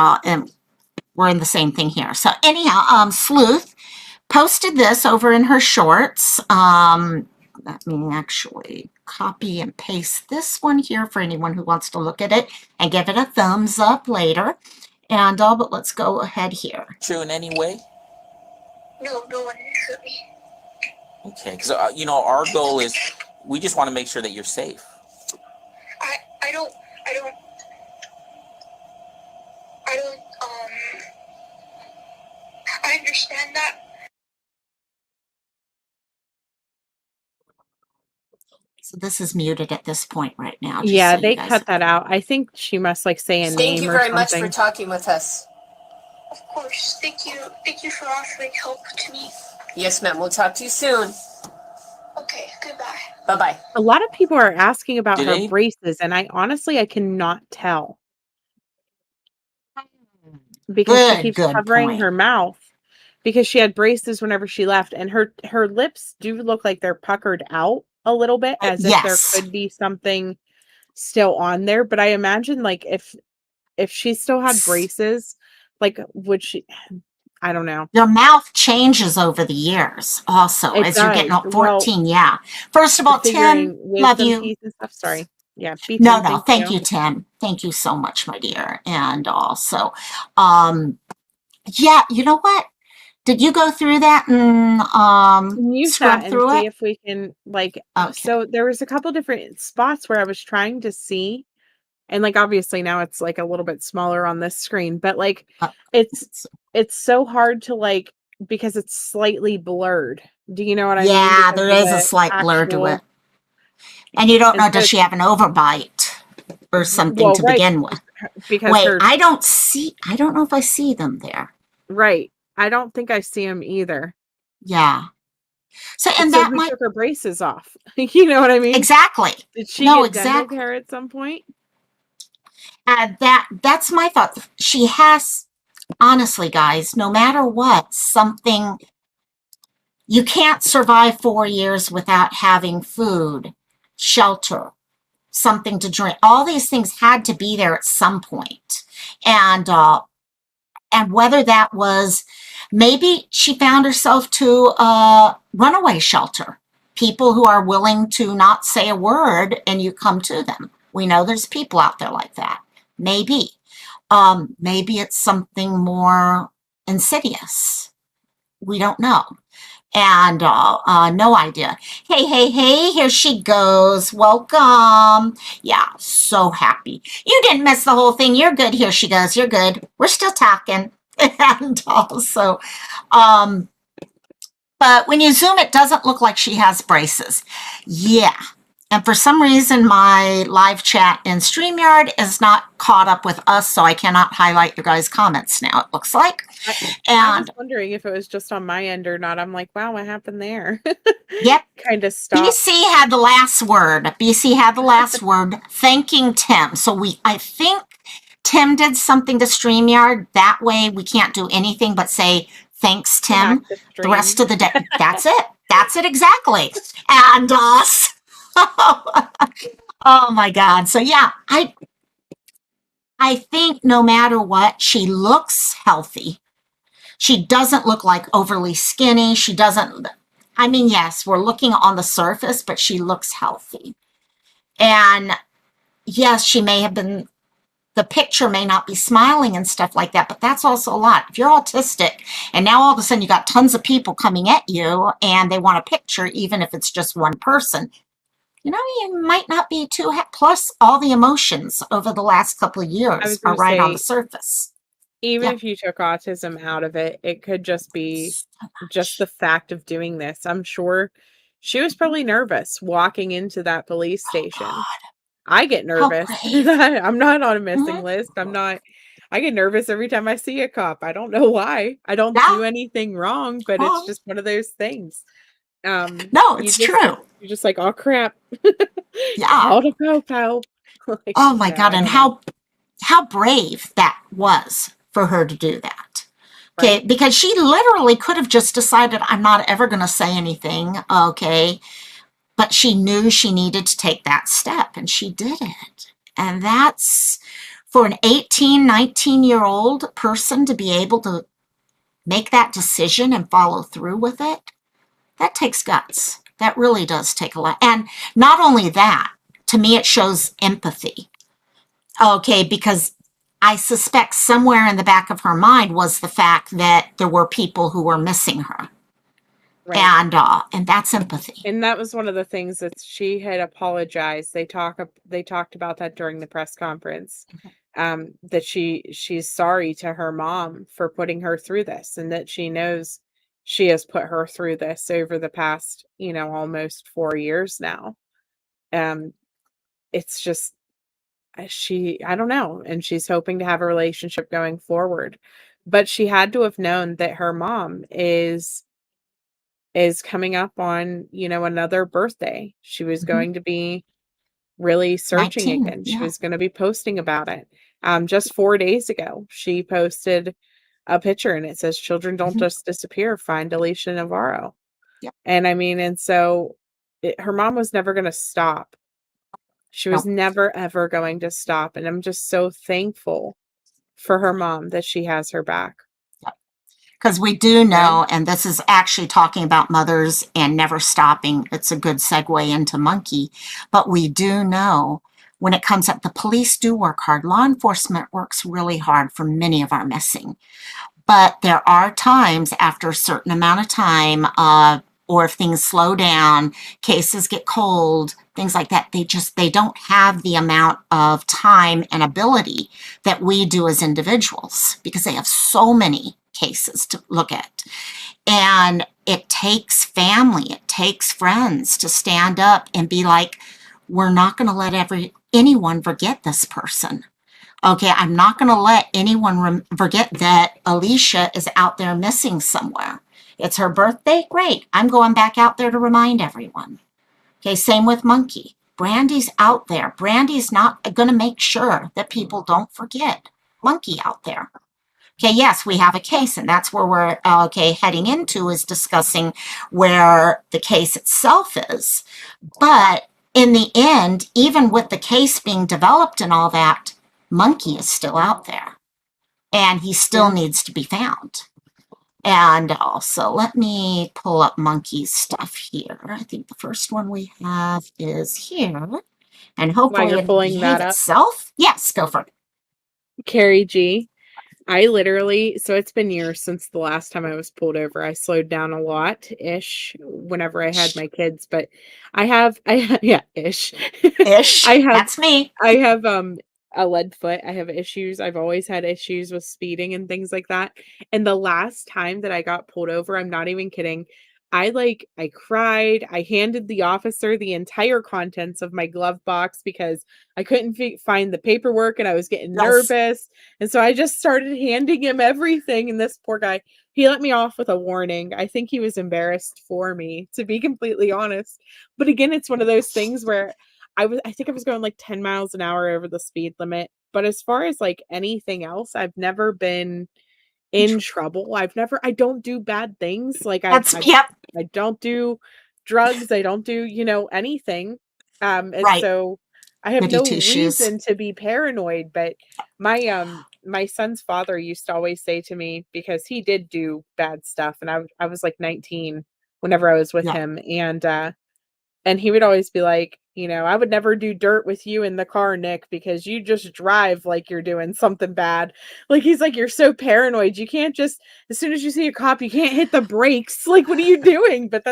we're in the same thing here. So anyhow, Sleuth posted this over in her shorts. Let me actually copy and paste this one here for anyone who wants to look at it and give it a thumbs up later. And but let's go ahead here. True in any way? No one hurt me. Okay, because you know, our goal is we just want to make sure that you're safe. I understand that. So this is muted at this point right now. Yeah, so they cut that out. I think she must like say a name or something. Thank you very much for talking with us. Of course. Thank you for offering help to me. Yes, ma'am. We'll talk to you soon. Okay, goodbye. Bye-bye. A lot of people are asking about her braces, and I cannot tell. Because she keeps covering her mouth. Because she had braces whenever she left, and her lips do look like they're puckered out a little bit, as if there could be something still on there. But I imagine, like, if she still had braces, like, would she? I don't know. Your mouth changes over the years, also, as you're getting up 14. Well, yeah. First of all, Tim, love you. Sorry. Yeah. No. Thank you, Tim. Thank you so much, my dear. And also, yeah, you know what? Did you go through that and use scrub that through and it? See if we can So there was a couple different spots where I was trying to see, and like obviously now it's like a little bit smaller on this screen, but like it's so hard to like because it's slightly blurred. Do you know what I mean? Yeah, there is a slight blur to it, and you don't know, does she have an overbite or something to begin with? Because I don't know if I see them there. Right. I don't think I see them either. Yeah. So that might took her braces off. You know what I mean? Exactly. Did she get dental care at some point? That's my thought. She has, honestly, guys, no matter what, something, you can't survive 4 years without having food, shelter, something to drink. All these things had to be there at some point. And whether that was, maybe she found herself to a runaway shelter, people who are willing to not say a word and you come to them. We know there's people out there like that. Maybe. Maybe it's something more insidious. we don't know. And no idea. Hey, here she goes. Welcome. Yeah, so happy. You didn't miss the whole thing. You're good. Here she goes. You're good. We're still talking. And also, but when you zoom, it doesn't look like she has braces. Yeah. And for some reason, my live chat in StreamYard is not caught up with us, so I cannot highlight your guys' comments now, it looks like. I was And wondering if it was just on my end or not. I'm like, wow, what happened there? yep, Kind of stopped. BC had the last word. BC had the last word, thanking Tim. So I think Tim did something to StreamYard. That way we can't do anything but say, thanks, Tim. Hack the The rest stream. of the day. That's it. That's it exactly. And oh my God. So yeah, I think no matter what, she looks healthy. She doesn't look like overly skinny. She doesn't, I mean, yes, we're looking on the surface, but she looks healthy. And yes, she may have been, the picture may not be smiling and stuff like that, but that's also a lot. If you're autistic and now all of a sudden you got tons of people coming at you and they want a picture, even if it's just one person, you know, you might not be too, plus all the emotions over the last couple of I years was are going to right on the say, surface. even Yeah. if you took autism out of it, it could just be So just much. the fact of doing this. I'm sure she was probably nervous walking into that police Oh station. God, I get how nervous. brave. I'm not on a missing Mhm. list. I get nervous every time I see a cop. I don't know why. I don't Yeah. do anything wrong, but it's Oh. just one of those things. No, it's true. You're just like, oh crap. Yeah. Call the popo. Like, Oh my no, God. I And don't know. how brave that was for her to do that. Okay. Right? Because she literally could have just decided, I'm not ever going to say anything. Okay. But she knew she needed to take that step and she did it. And that's for an 18, 19-year-old person to be able to make that decision and follow through with it. That takes guts. That really does take a lot. And not only that, to me, it shows empathy. Okay, because I suspect somewhere in the back of her mind was the fact that there were people who were missing her. Right. And that's empathy. And that was one of the things that she had apologized. They talked about that during the press conference. That she's sorry to her mom for putting her through this and that she knows she has put her through this over the past, almost 4 years now. It's just I don't know, and she's hoping to have a relationship going forward. But she had to have known that her mom is coming up on, another birthday. She was Mhm. going to be really searching 19, again. She yeah. was going to be posting about it. Just 4 days ago, she posted a picture and it says, "Children don't Mhm. just disappear. Find Alicia Navarro." Yep. And I mean, and so her mom was never going to stop. She was No. never, ever going to stop. And I'm just so thankful for her mom that she has her back. Because we do Yeah. know, and this is actually talking about mothers and never stopping. It's a good segue into Monkey. But we do know when it comes up, the police do work hard. Law enforcement works really hard for many of our missing. But there are times after a certain amount of time, or if things slow down, cases get cold, things like that, they don't have the amount of time and ability that we do as individuals because they have so many cases to look at. And it takes family, it takes friends to stand up and be like, we're not going to let anyone forget this person. Okay, I'm not going to let anyone forget that Alicia is out there missing somewhere. It's her birthday? Great. I'm going back out there to remind everyone. Okay, same with Monkey. Brandy's out there. Brandy's not going to make sure that people don't forget Monkey out there. Okay, yes, we have a case, and that's where we're heading into is discussing where the case itself is. But in the end, even with the case being developed and all that, Monkey is still out there, and he still needs to be found. And also, let me pull up Monkey's stuff here. I think the first one we have is here, and hopefully you're it'll pulling behave that up, itself. Yes, go for it. Carrie G. I literally, so it's been years since the last time I was pulled over. I slowed down a lot ish whenever I had my kids, but yeah, ish. Ish. I have, That's me. I have, a lead foot. I have issues. I've always had issues with speeding and things like that. And the last time that I got pulled over, I'm not even kidding. I cried. I handed the officer the entire contents of my glove box because I couldn't find the paperwork and I was getting Yes. nervous. And so I just started handing him everything. And this poor guy, he let me off with a warning. I think he was embarrassed for me, to be completely honest. But again, it's one of those things where I think I was going like 10 miles an hour over the speed limit. But as far as like anything else, I've never been in trouble. I don't do bad things. Like Yep. I don't do drugs. I don't do, anything. And Right. so I have Goody no two shoes. reason to be paranoid, but my son's father used to always say to me, because he did do bad stuff, and I was like 19 whenever I was with Yeah. him, and he would always be like, I would never do dirt with you in the car, Nick, because you just drive like you're doing something bad. Like, he's like, you're so paranoid. You can't just, as soon as you see a cop, you can't hit the brakes. Like, what are you doing? But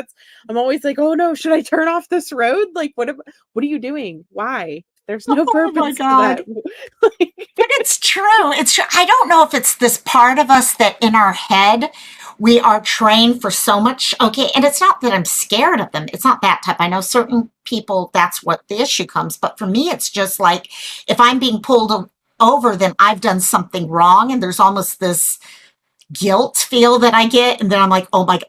I'm always like, oh no, should I turn off this road? Like, what are you doing? Why? There's no Oh my purpose to God. that. But it's true. It's true. I don't know if it's this part of us that in our head, we are trained for so much. Okay. And it's not that I'm scared of them. It's not that type. I know certain people, that's what the issue comes. But for me, it's just like if I'm being pulled over, then I've done something wrong. And there's almost this guilt feel that I get. And then I'm like, oh my,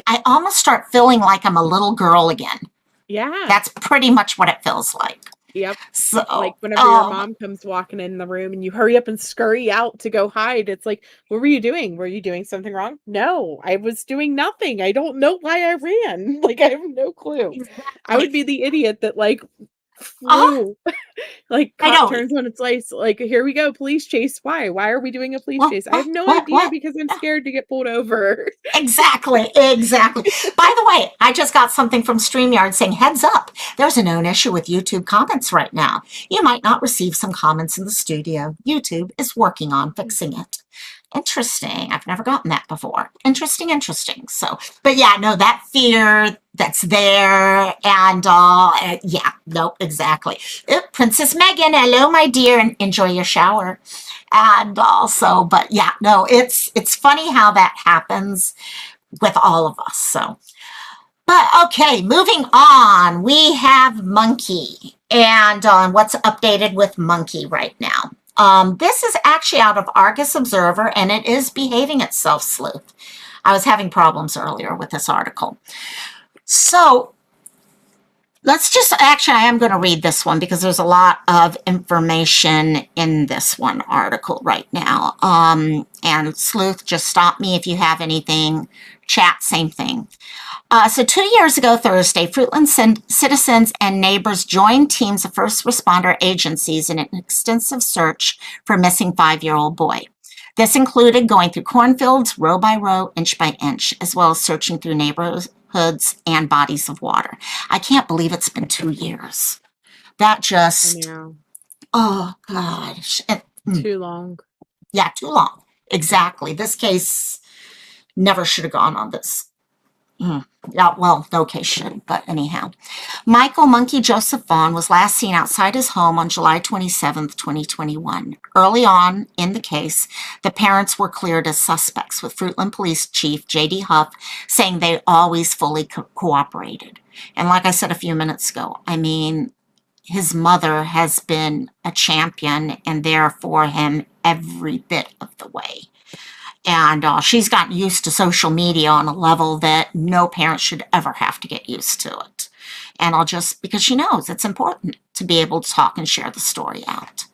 I almost start feeling like I'm a little girl again. Yeah. That's pretty much what it feels like. Yep. So, like whenever your mom comes walking in the room and you hurry up and scurry out to go hide, it's like, what were you doing? Were you doing something wrong? No, I was doing nothing. I don't know why I ran. Like, I have no clue. exactly. I would be the idiot that like Uh-huh. flew. Like, I cop know. turns on its lights. Like, here we go, police chase. Why are we doing a police What? chase? I have no What? idea, What? because I'm scared to get pulled over. Exactly. By the way, I just got something from StreamYard saying, heads up, there's a known issue with YouTube comments right now. You might not receive some comments in the studio. YouTube is working on fixing it. Interesting. I've never gotten that before. Interesting. So, but yeah, no, that fear that's there. And yeah, no, exactly. Princess Megan, hello, my dear, and enjoy your shower. And also, but yeah, no, it's funny how that happens with all of us. So, but okay, moving on, we have Monkey, and what's updated with Monkey right now. This is actually out of Argus Observer, and it is behaving itself, Sleuth. I was having problems earlier with this article. So let's just, actually, I am going to read this one because there's a lot of information in this one article right now. And Sleuth, just stop me if you have anything. Chat, same thing. So 2 years ago Thursday, Fruitland citizens and neighbors joined teams of first responder agencies in an extensive search for a missing 5-year-old boy. This included going through cornfields, row by row, inch by inch, as well as searching through neighborhoods and bodies of water. I can't believe it's been 2 years. That just, oh gosh. Too long. Yeah, too long. Exactly. This case never should have gone on this. Yeah, well, no case should, but anyhow. Michael Monkey Joseph Vaughan was last seen outside his home on July 27th, 2021. Early on in the case, the parents were cleared as suspects, with Fruitland Police Chief J.D. Huff saying they always fully cooperated. And like I said a few minutes ago, I mean, his mother has been a champion and there for him every bit of the way. And she's gotten used to social media on a level that no parent should ever have to get used to it. And because she knows it's important to be able to talk and share the story out.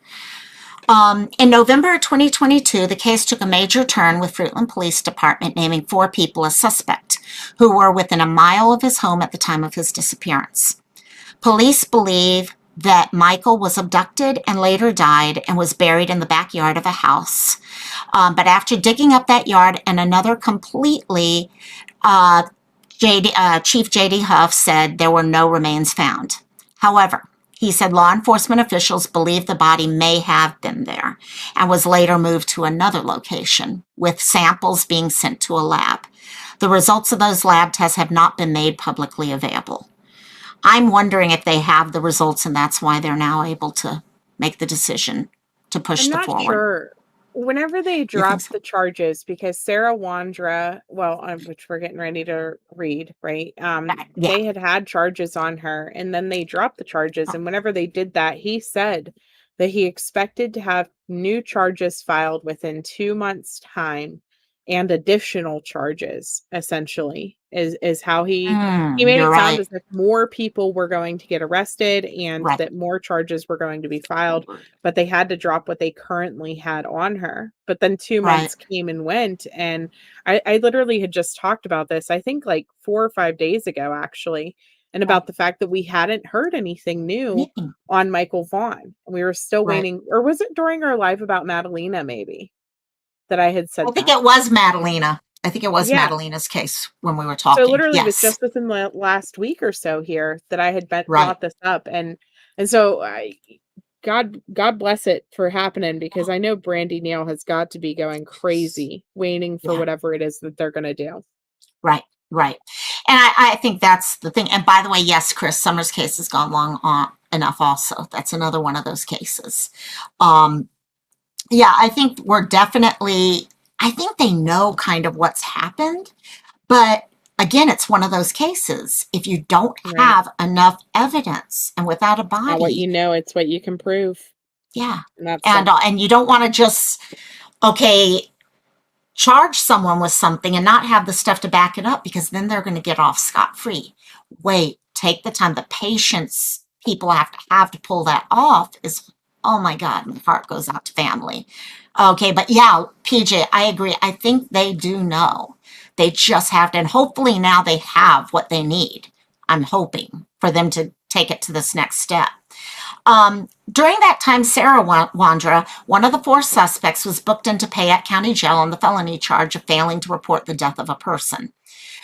In November 2022, the case took a major turn with Fruitland Police Department naming 4 people as suspect who were within a mile of his home at the time of his disappearance. Police believe that Michael was abducted and later died and was buried in the backyard of a house. But after digging up that yard and another completely, Chief J.D. Huff said there were no remains found. However, He said law enforcement officials believe the body may have been there and was later moved to another location, with samples being sent to a lab. The results of those lab tests have not been made publicly available. I'm wondering if they have the results and that's why they're now able to make the decision to push I'm the not forward. sure. Whenever they You think dropped so? the charges, because Sarah Wandra, well, which we're getting ready to read, right? Yeah. They had charges on her, and then they dropped the charges. And whenever they did that, he said that he expected to have new charges filed within 2 months' time, and additional charges. Essentially, is how he made You're it sound right. as if more people were going to get arrested and Right. that more charges were going to be filed, but they had to drop what they currently had on her. But then 2 months Right. came and went, and I literally had just talked about this, I think like 4 or 5 days ago, actually, and about the fact that we hadn't heard anything new Anything. on Michael Vaughan. We were still Right. waiting, or was it during our live about Madalena, maybe, that I had I said think that? it was Madalena. I think it was Yeah. Madalena's case when we were So talking. literally it was Yes. just within the last week or so here that I had Right. brought this up, and so God bless it for happening, because I know Brandy Neal has got to be going crazy waiting for Yeah. whatever it is that they're going to do. Right. Right. And I think that's the thing. And by the way, yes, Chris Summers' case has gone long enough also. That's another one of those cases. Yeah, I think I think they know kind of what's happened. But again, it's one of those cases. If you don't Right. have enough evidence and without a Not what body, you know, it's what you can prove. yeah. And that's And you don't want to just, okay, charge someone with something and not have the stuff to back it up, because then they're going to get off scot-free. Wait, take the time. The patience people have to pull that off is, oh my God, my heart goes out to family. Okay, but yeah, PJ, I agree. I think they do know. They just have to, and hopefully now they have what they need. I'm hoping for them to take it to this next step. During that time, Sarah Wandra, one of the 4 suspects, was booked into Payette County Jail on the felony charge of failing to report the death of a person.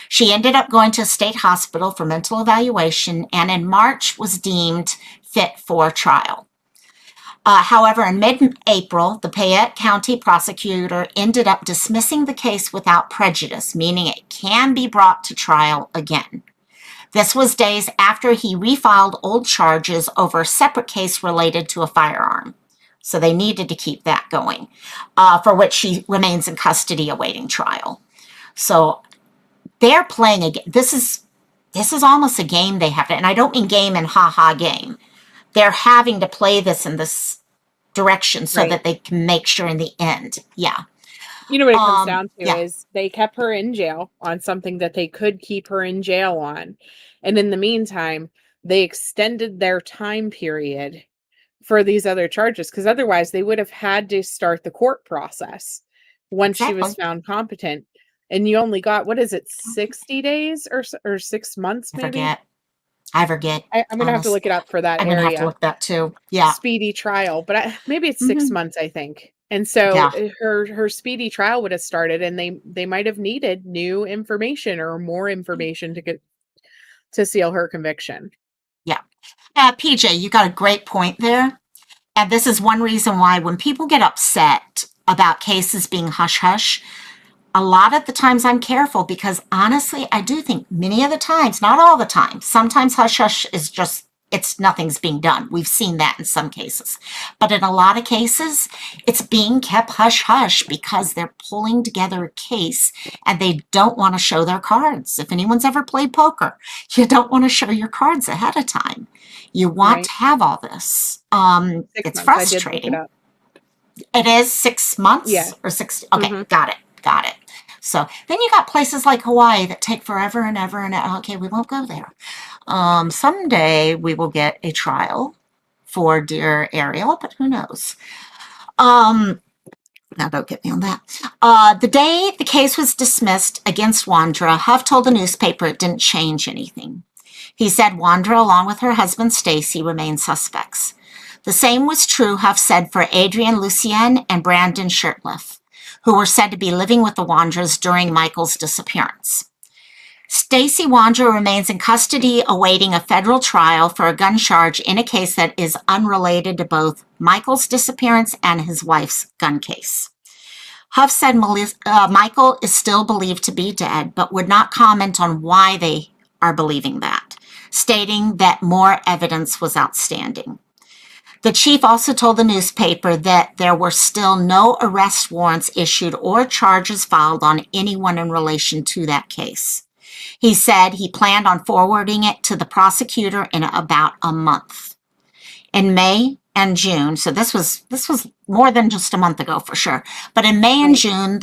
She ended up going to a state hospital for mental evaluation and in March was deemed fit for trial. However, in mid-April, the Payette County prosecutor ended up dismissing the case without prejudice, meaning it can be brought to trial again. This was days after he refiled old charges over a separate case related to a firearm. So they needed to keep that going, for which she remains in custody awaiting trial. So they're playing a game. This is almost a game they have to, and I don't mean game and ha-ha game. They're having to play this in this direction so that they can make sure in the end. Yeah. You know what it comes down to yeah. is they kept her in jail on something that they could keep her in jail on. And in the meantime, they extended their time period for these other charges, because otherwise they would have had to start the court process once she was found competent. And you only got, what is it, 60 days or 6 months maybe? I forget. I'm going to have to look it up for that I'm area. going to have to look that too. Yeah. Speedy trial, but maybe it's 6 months, I think. And so her speedy trial would have started, and they might have needed new information or more information to seal her conviction. Yeah. PJ, you got a great point there. And this is one reason why when people get upset about cases being hush-hush, a lot of the times I'm careful, because honestly, I do think many of the times, not all the time, sometimes hush-hush is just, nothing's being done. We've seen that in some cases. But in a lot of cases, it's being kept hush-hush because they're pulling together a case and they don't want to show their cards. If anyone's ever played poker, you don't want to show your cards ahead of time. You want to have all this. It's frustrating. It is 6 months? Yeah. Or 6? Okay, got it. So then you got places like Hawaii that take forever and ever and ever. Okay, we won't go there. Someday we will get a trial for dear Ariel, but who knows? Now don't get me on that. The day the case was dismissed against Wandra, Huff told the newspaper it didn't change anything. He said Wandra, along with her husband Stacy, remained suspects. The same was true, Huff said, for Adrian Lucien and Brandon Shirtliff, who were said to be living with the Wandras during Michael's disappearance. Stacy Wander remains in custody awaiting a federal trial for a gun charge in a case that is unrelated to both Michael's disappearance and his wife's gun case. Huff said Michael is still believed to be dead, but would not comment on why they are believing that, stating that more evidence was outstanding. The chief also told the newspaper that there were still no arrest warrants issued or charges filed on anyone in relation to that case. He said he planned on forwarding it to the prosecutor in about a month. In May and June, so this was more than just a month ago for sure, but in May and June,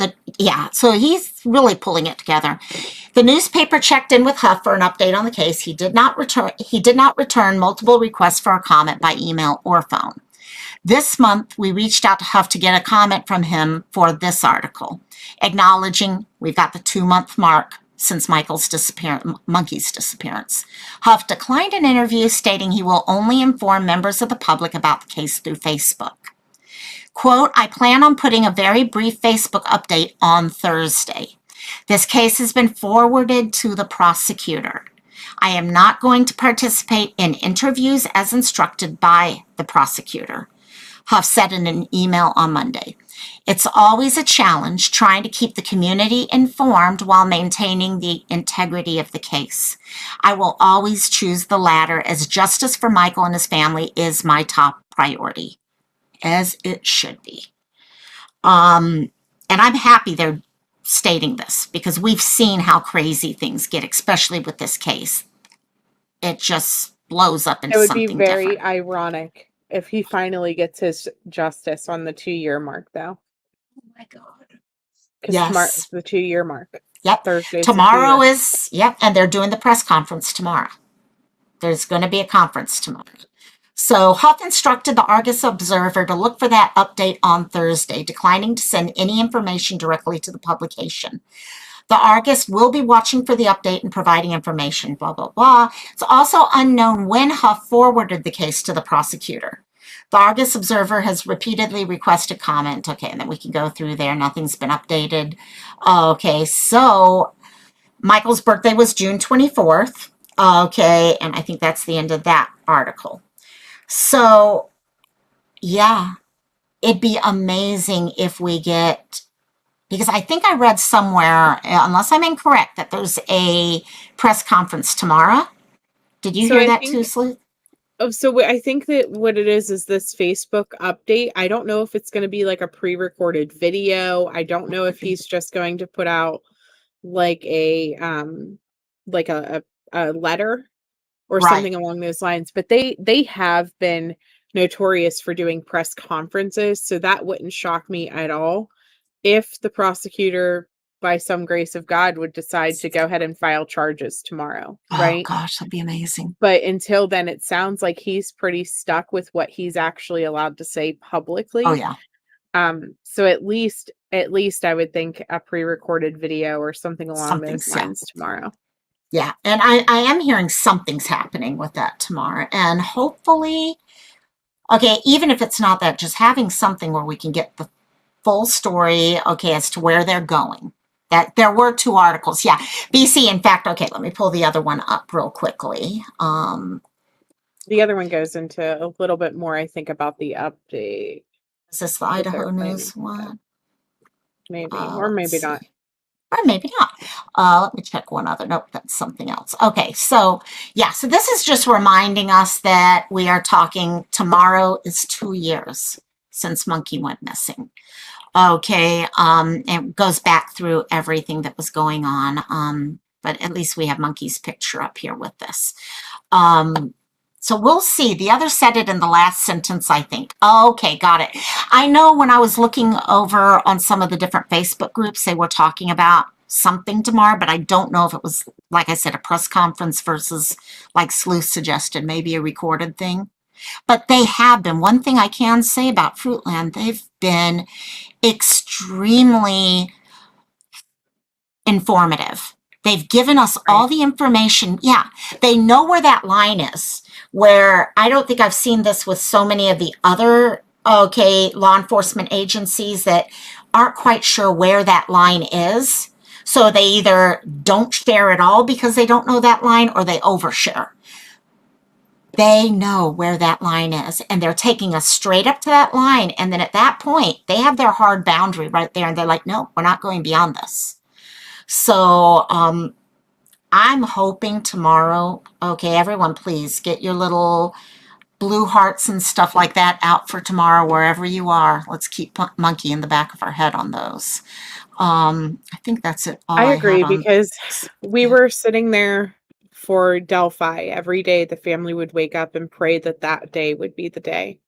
so he's really pulling it together. The newspaper checked in with Huff for an update on the case. He did not return multiple requests for a comment by email or phone. This month, we reached out to Huff to get a comment from him for this article, acknowledging we've got the 2-month mark since Monkey's disappearance. Huff declined an interview, stating he will only inform members of the public about the case through Facebook. Quote, I plan on putting a very brief Facebook update on Thursday. This case has been forwarded to the prosecutor. I am not going to participate in interviews as instructed by the prosecutor, Huff said in an email on Monday. It's always a challenge trying to keep the community informed while maintaining the integrity of the case. I will always choose the latter, as justice for Michael and his family is my top priority, as it should be. And I'm happy they're stating this, because we've seen how crazy things get, especially with this case. It just blows up into something different. It would be very ironic if he finally gets his justice on the 2-year mark, though. Oh my God. Yes. The 2-year mark. Yep. Thursday. Tomorrow is, and they're doing the press conference tomorrow. There's going to be a conference tomorrow. So Huff instructed the Argus Observer to look for that update on Thursday, declining to send any information directly to the publication. The Argus will be watching for the update and providing information, blah, blah, blah. It's also unknown when Huff forwarded the case to the prosecutor. The Argus Observer has repeatedly requested comment. Okay, and then we can go through there. Nothing's been updated. Okay, so Michael's birthday was June 24th. Okay, and I think that's the end of that article. So, yeah, it'd be amazing if we get, because I think I read somewhere, unless I'm incorrect, that there's a press conference tomorrow. Did you hear that too, Sleuth? So I think that what it is this Facebook update. I don't know if it's going to be like a pre-recorded video. I don't know if he's just going to put out like a letter or something along those lines. But they have been notorious for doing press conferences, so that wouldn't shock me at all if the prosecutor, by some grace of God, would decide to go ahead and file charges tomorrow, right? Oh gosh, that'd be amazing. But until then, it sounds like he's pretty stuck with what he's actually allowed to say publicly. Oh yeah. So at least I would think a pre-recorded video or something along those lines tomorrow. Yeah, and I am hearing something's happening with that tomorrow, and hopefully, okay, even if it's not that, just having something where we can get the full story, okay, as to where they're going. That there were 2 articles. Yeah, BC, in fact, okay, let me pull the other one up real quickly. The other one goes into a little bit more, I think, about the update. Is this the Idaho News one? Maybe, or maybe not. Or maybe not. Let me check one other. Nope, that's something else. Okay, so yeah, so this is just reminding us that we are talking, tomorrow is 2 years since Monkey went missing. Okay, it goes back through everything that was going on, but at least we have Monkey's picture up here with this. So we'll see. The other said it in the last sentence, I think. Okay, got it. I know when I was looking over on some of the different Facebook groups, they were talking about something tomorrow, but I don't know if it was, like I said, a press conference versus, like Sleuth suggested, maybe a recorded thing. But they have been. One thing I can say about Fruitland, they've been extremely informative. They've given us all the information. Yeah, they know where that line is, where I don't think I've seen this with so many of the other, law enforcement agencies that aren't quite sure where that line is. So they either don't share at all because they don't know that line, or they overshare. They know where that line is, and they're taking us straight up to that line. And then at that point, they have their hard boundary right there, and they're like, no, we're not going beyond this. So I'm hoping tomorrow, okay, everyone, please get your little blue hearts and stuff like that out for tomorrow, wherever you are. Let's keep monkey in the back of our head on those. I think that's it. All I I agree, had on. because we Yeah. were sitting there for Delphi. Every day the family would wake up and pray that that day would be the day.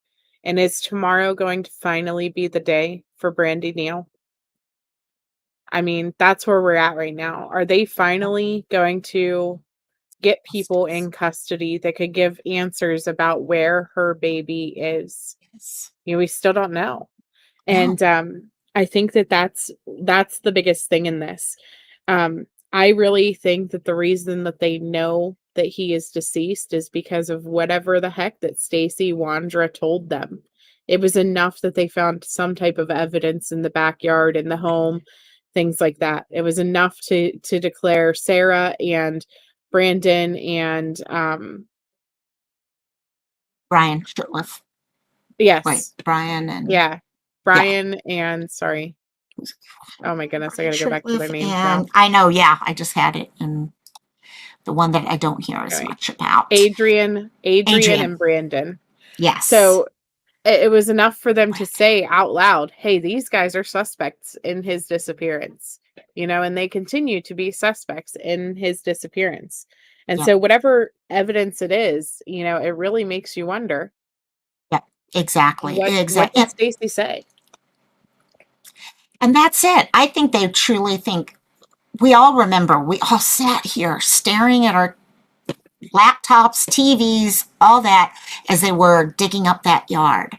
And is tomorrow going to finally be the day for Brandy Neal? I mean, that's where we're at right now. Are they finally going to get people in custody that could give answers about where her baby is? Yes. You know, we still don't know. No. And I think that that's the biggest thing in this. I really think that the reason that they know that he is deceased is because of whatever the heck that Stacy Wandra told them. It was enough that they found some type of evidence in the backyard, in the home, things like that. It was enough to declare Sarah and Brandon and Brian Shitliff. yes. Wait, Brian and Yeah. Brian and sorry. Oh my goodness, I gotta go back to their Shitliff names now. and I know, yeah, I just had it, and the one that I don't hear as Anyway, much about. Adrian and Brandon. Yes. So it was enough for them to say out loud, hey, these guys are suspects in his disappearance, you know, and they continue to be suspects in his disappearance. And Yeah. so whatever evidence it is, you know, it really makes you wonder. Yeah, exactly. What Exactly. did Stacy say? And that's it. I think they truly think, we all remember, we all sat here staring at our laptops, TVs, all that, as they were digging up that yard.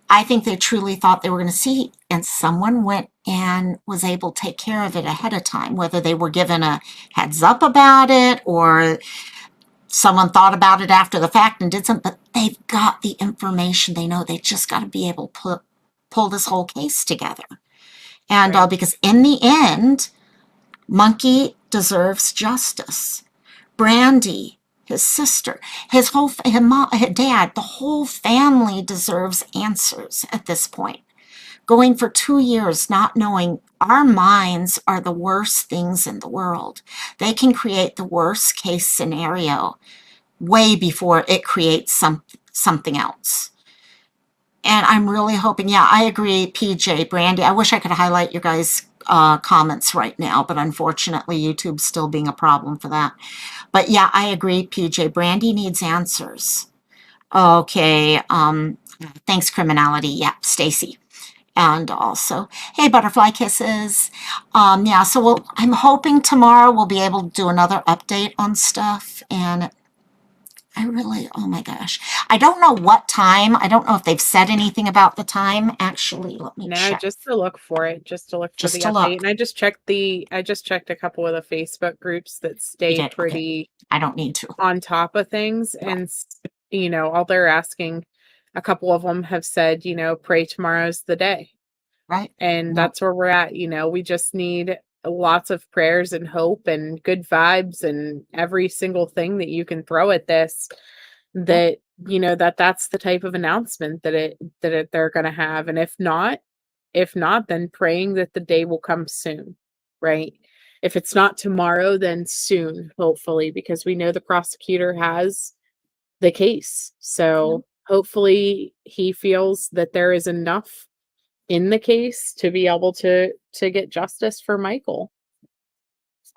I think they truly thought they were going to see, and someone went and was able to take care of it ahead of time, whether they were given a heads up about it or someone thought about it after the fact and did something. But they've got the information. They know they just got to be able to pull this whole case together. And Right. because in the end, Monkey deserves justice. Brandy, his sister, his mom, his dad, the whole family deserves answers at this point. Going for 2 years not knowing, our minds are the worst things in the world. They can create the worst case scenario way before it creates something else. And I'm really hoping, yeah, I agree, PJ, Brandy. I wish I could highlight your guys' comments right now, but unfortunately, YouTube's still being a problem for that. But yeah, I agree, PJ. Brandy needs answers. Okay, thanks, criminality. Yeah, Stacy. And also, hey, butterfly kisses. Yeah, so I'm hoping tomorrow we'll be able to do another update on stuff. And I really, oh my gosh. I don't know what time. I don't know if they've said anything about the time. Actually, let me No, check. just to look for it, just to look for Just the to update. look. And I just checked a couple of the Facebook groups that stay did, okay. pretty I don't need to. on top of things. Right. And, you know, all they're asking, a couple of them have said, you know, pray tomorrow's the day. Right. And Yep. that's where we're at. You know, we just need lots of prayers and hope and good vibes and every single thing that you can throw at this, that, you know, that's the type of announcement that they're going to have. And if not, then praying that the day will come soon, right? If it's not tomorrow, then soon, hopefully, because we know the prosecutor has the case. So hopefully he feels that there is enough in the case to be able to get justice for Michael.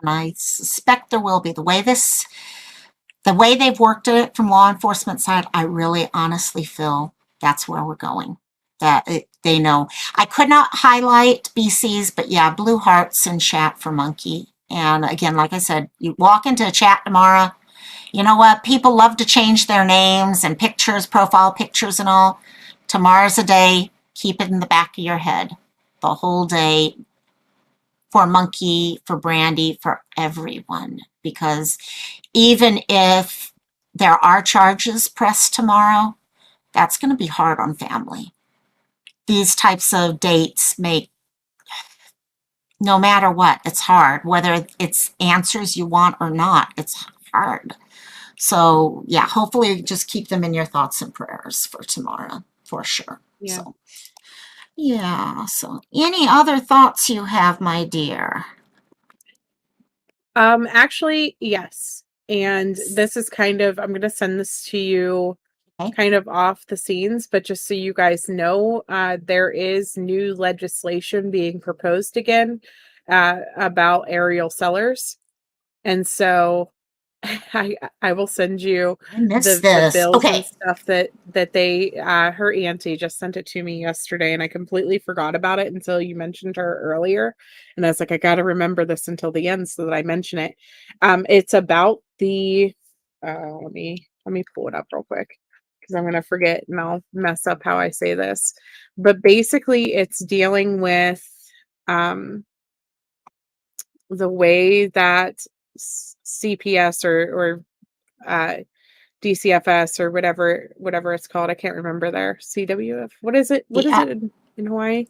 And I suspect there will be. The way they've worked it from law enforcement side, I really honestly feel that's where we're going. They know. I could not highlight BC's, but yeah, blue hearts in chat for Monkey. And again, like I said, you walk into a chat tomorrow, you know what? People love to change their names and pictures, profile pictures and all. Tomorrow's a day. Keep it in the back of your head the whole day, for Monkey, for Brandy, for everyone. Because even if there are charges pressed tomorrow, that's going to be hard on family. These types of dates make no matter what. It's hard, whether it's answers you want or not. It's hard. So yeah, hopefully just keep them in your thoughts and prayers for tomorrow, for sure. Yeah. So yeah. So any other thoughts you have, my dear? Actually, yes. And this is kind of, I'm going to send this to you Okay. kind of off the scenes, but just so you guys know, there is new legislation being proposed again about aerial sellers. And so I will send you I missed the this. bills and Okay. stuff that they her auntie just sent it to me yesterday, and I completely forgot about it until you mentioned her earlier. And I was like, I got to remember this until the end so that I mention it. It's about the let me pull it up real quick because I'm going to forget and I'll mess up how I say this. But basically it's dealing with the way that CPS or DCFS or whatever it's called. I can't remember there. CWF. What is it? What is it in Hawaii?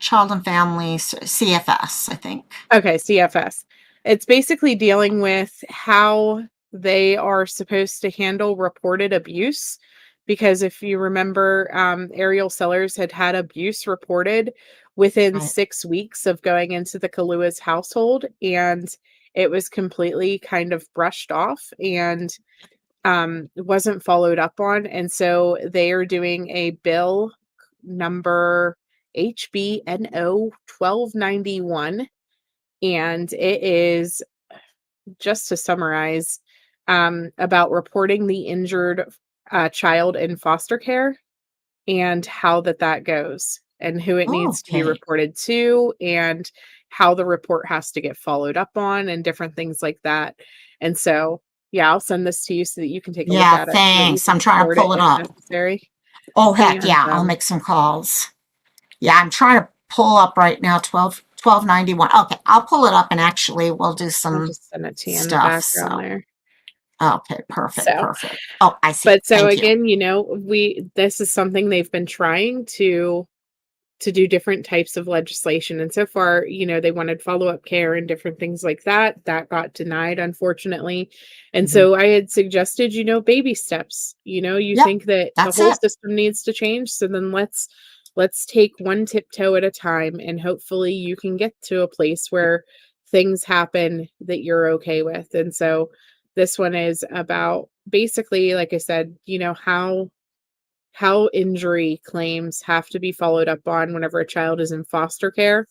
Child and Family CFS, I think. Okay, CFS. It's basically dealing with how they are supposed to handle reported abuse. Because if you remember, aerial sellers had abuse reported within Right. 6 weeks of going into the Kalua's household, and it was completely kind of brushed off and wasn't followed up on. And so they are doing a bill number HBNO 1291, and it is, just to summarize, about reporting the injured child in foster care and how that goes and who it needs to be Okay. reported to and how the report has to get followed up on and different things like that. And so, yeah, I'll send this to you so that you can take a look Yeah, at it. So that you thanks. can I'm trying to support pull it if up. necessary. Oh, heck And yeah. I'll make some calls. Yeah, I'm trying to pull up right now 1291. Okay, I'll pull it up and actually we'll do I'll some just send it to you in the stuff. background So, there. okay, perfect, So, perfect. Oh, I see. but so Thank you. again, this is something they've been trying to do different types of legislation. And so far, they wanted follow-up care and different things like that. That got denied, unfortunately. And so I had suggested, baby steps. You Yep, think that the that's whole it. system needs to change. So then let's take one tiptoe at a time. And hopefully you can get to a place where things happen that you're okay with. And so this one is about basically, like I said, how injury claims have to be followed up on whenever a child is in foster care,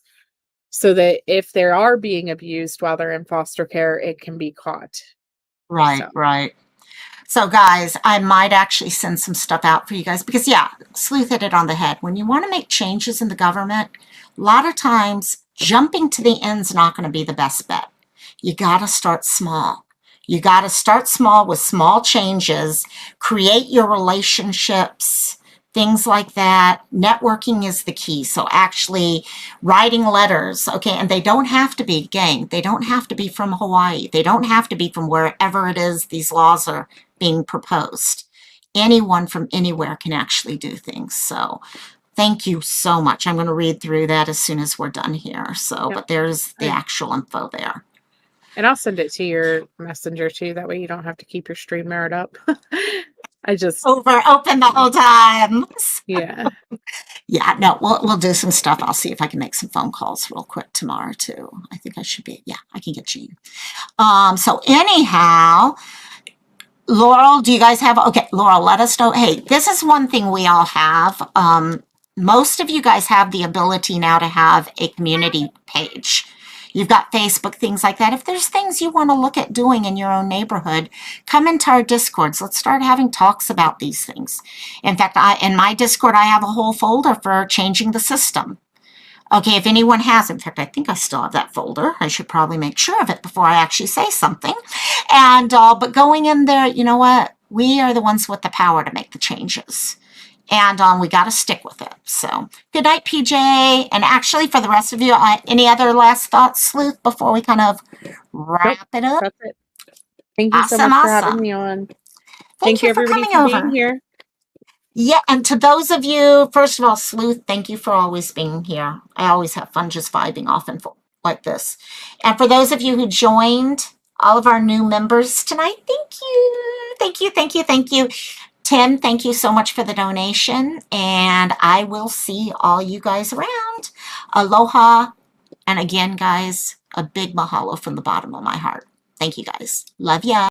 so that if they are being abused while they're in foster care, it can be caught. Right, right. So guys, I might actually send some stuff out for you guys because yeah, Sleuth hit it on the head. When you want to make changes in the government, a lot of times jumping to the end's not going to be the best bet. You got to start small. You got to start small with small changes, create your relationships, things like that. Networking is the key. So actually writing letters, okay, and they don't have to be, gang, they don't have to be from Hawaii. They don't have to be from wherever it is these laws are being proposed. Anyone from anywhere can actually do things. So thank you so much. I'm going to read through that as soon as we're done here. So, Yep. But there's the actual info there. And I'll send it to your messenger too. That way you don't have to keep your stream mirrored up. I just open the whole time. Yeah. Yeah, no, we'll do some stuff. I'll see if I can make some phone calls real quick tomorrow too. I think I should be. Yeah, I can get you. So anyhow, Laurel, do you guys have, okay, Laurel, let us know. Hey, this is one thing we all have. Most of you guys have the ability now to have a community page. You've got Facebook, things like that. If there's things you want to look at doing in your own neighborhood, come into our Discords. Let's start having talks about these things. In fact, in my Discord, I have a whole folder for changing the system. Okay, if anyone has, in fact, I think I still have that folder. I should probably make sure of it before I actually say something. And, but going in there, you know what? We are the ones with the power to make the changes. And we got to stick with it. So good night, PJ. And actually, for the rest of you, any other last thoughts, Sleuth, before we kind of wrap it up? That's it. Thank you so much for having me on. Thank you for everybody coming for over. being here. Yeah, and to those of you, first of all, Sleuth, thank you for always being here. I always have fun just vibing off and like this. And for those of you who joined, all of our new members tonight, thank you. Thank you, thank you, thank you. Tim, thank you so much for the donation. And I will see all you guys around. Aloha. And again, guys, a big mahalo from the bottom of my heart. Thank you, guys. Love ya.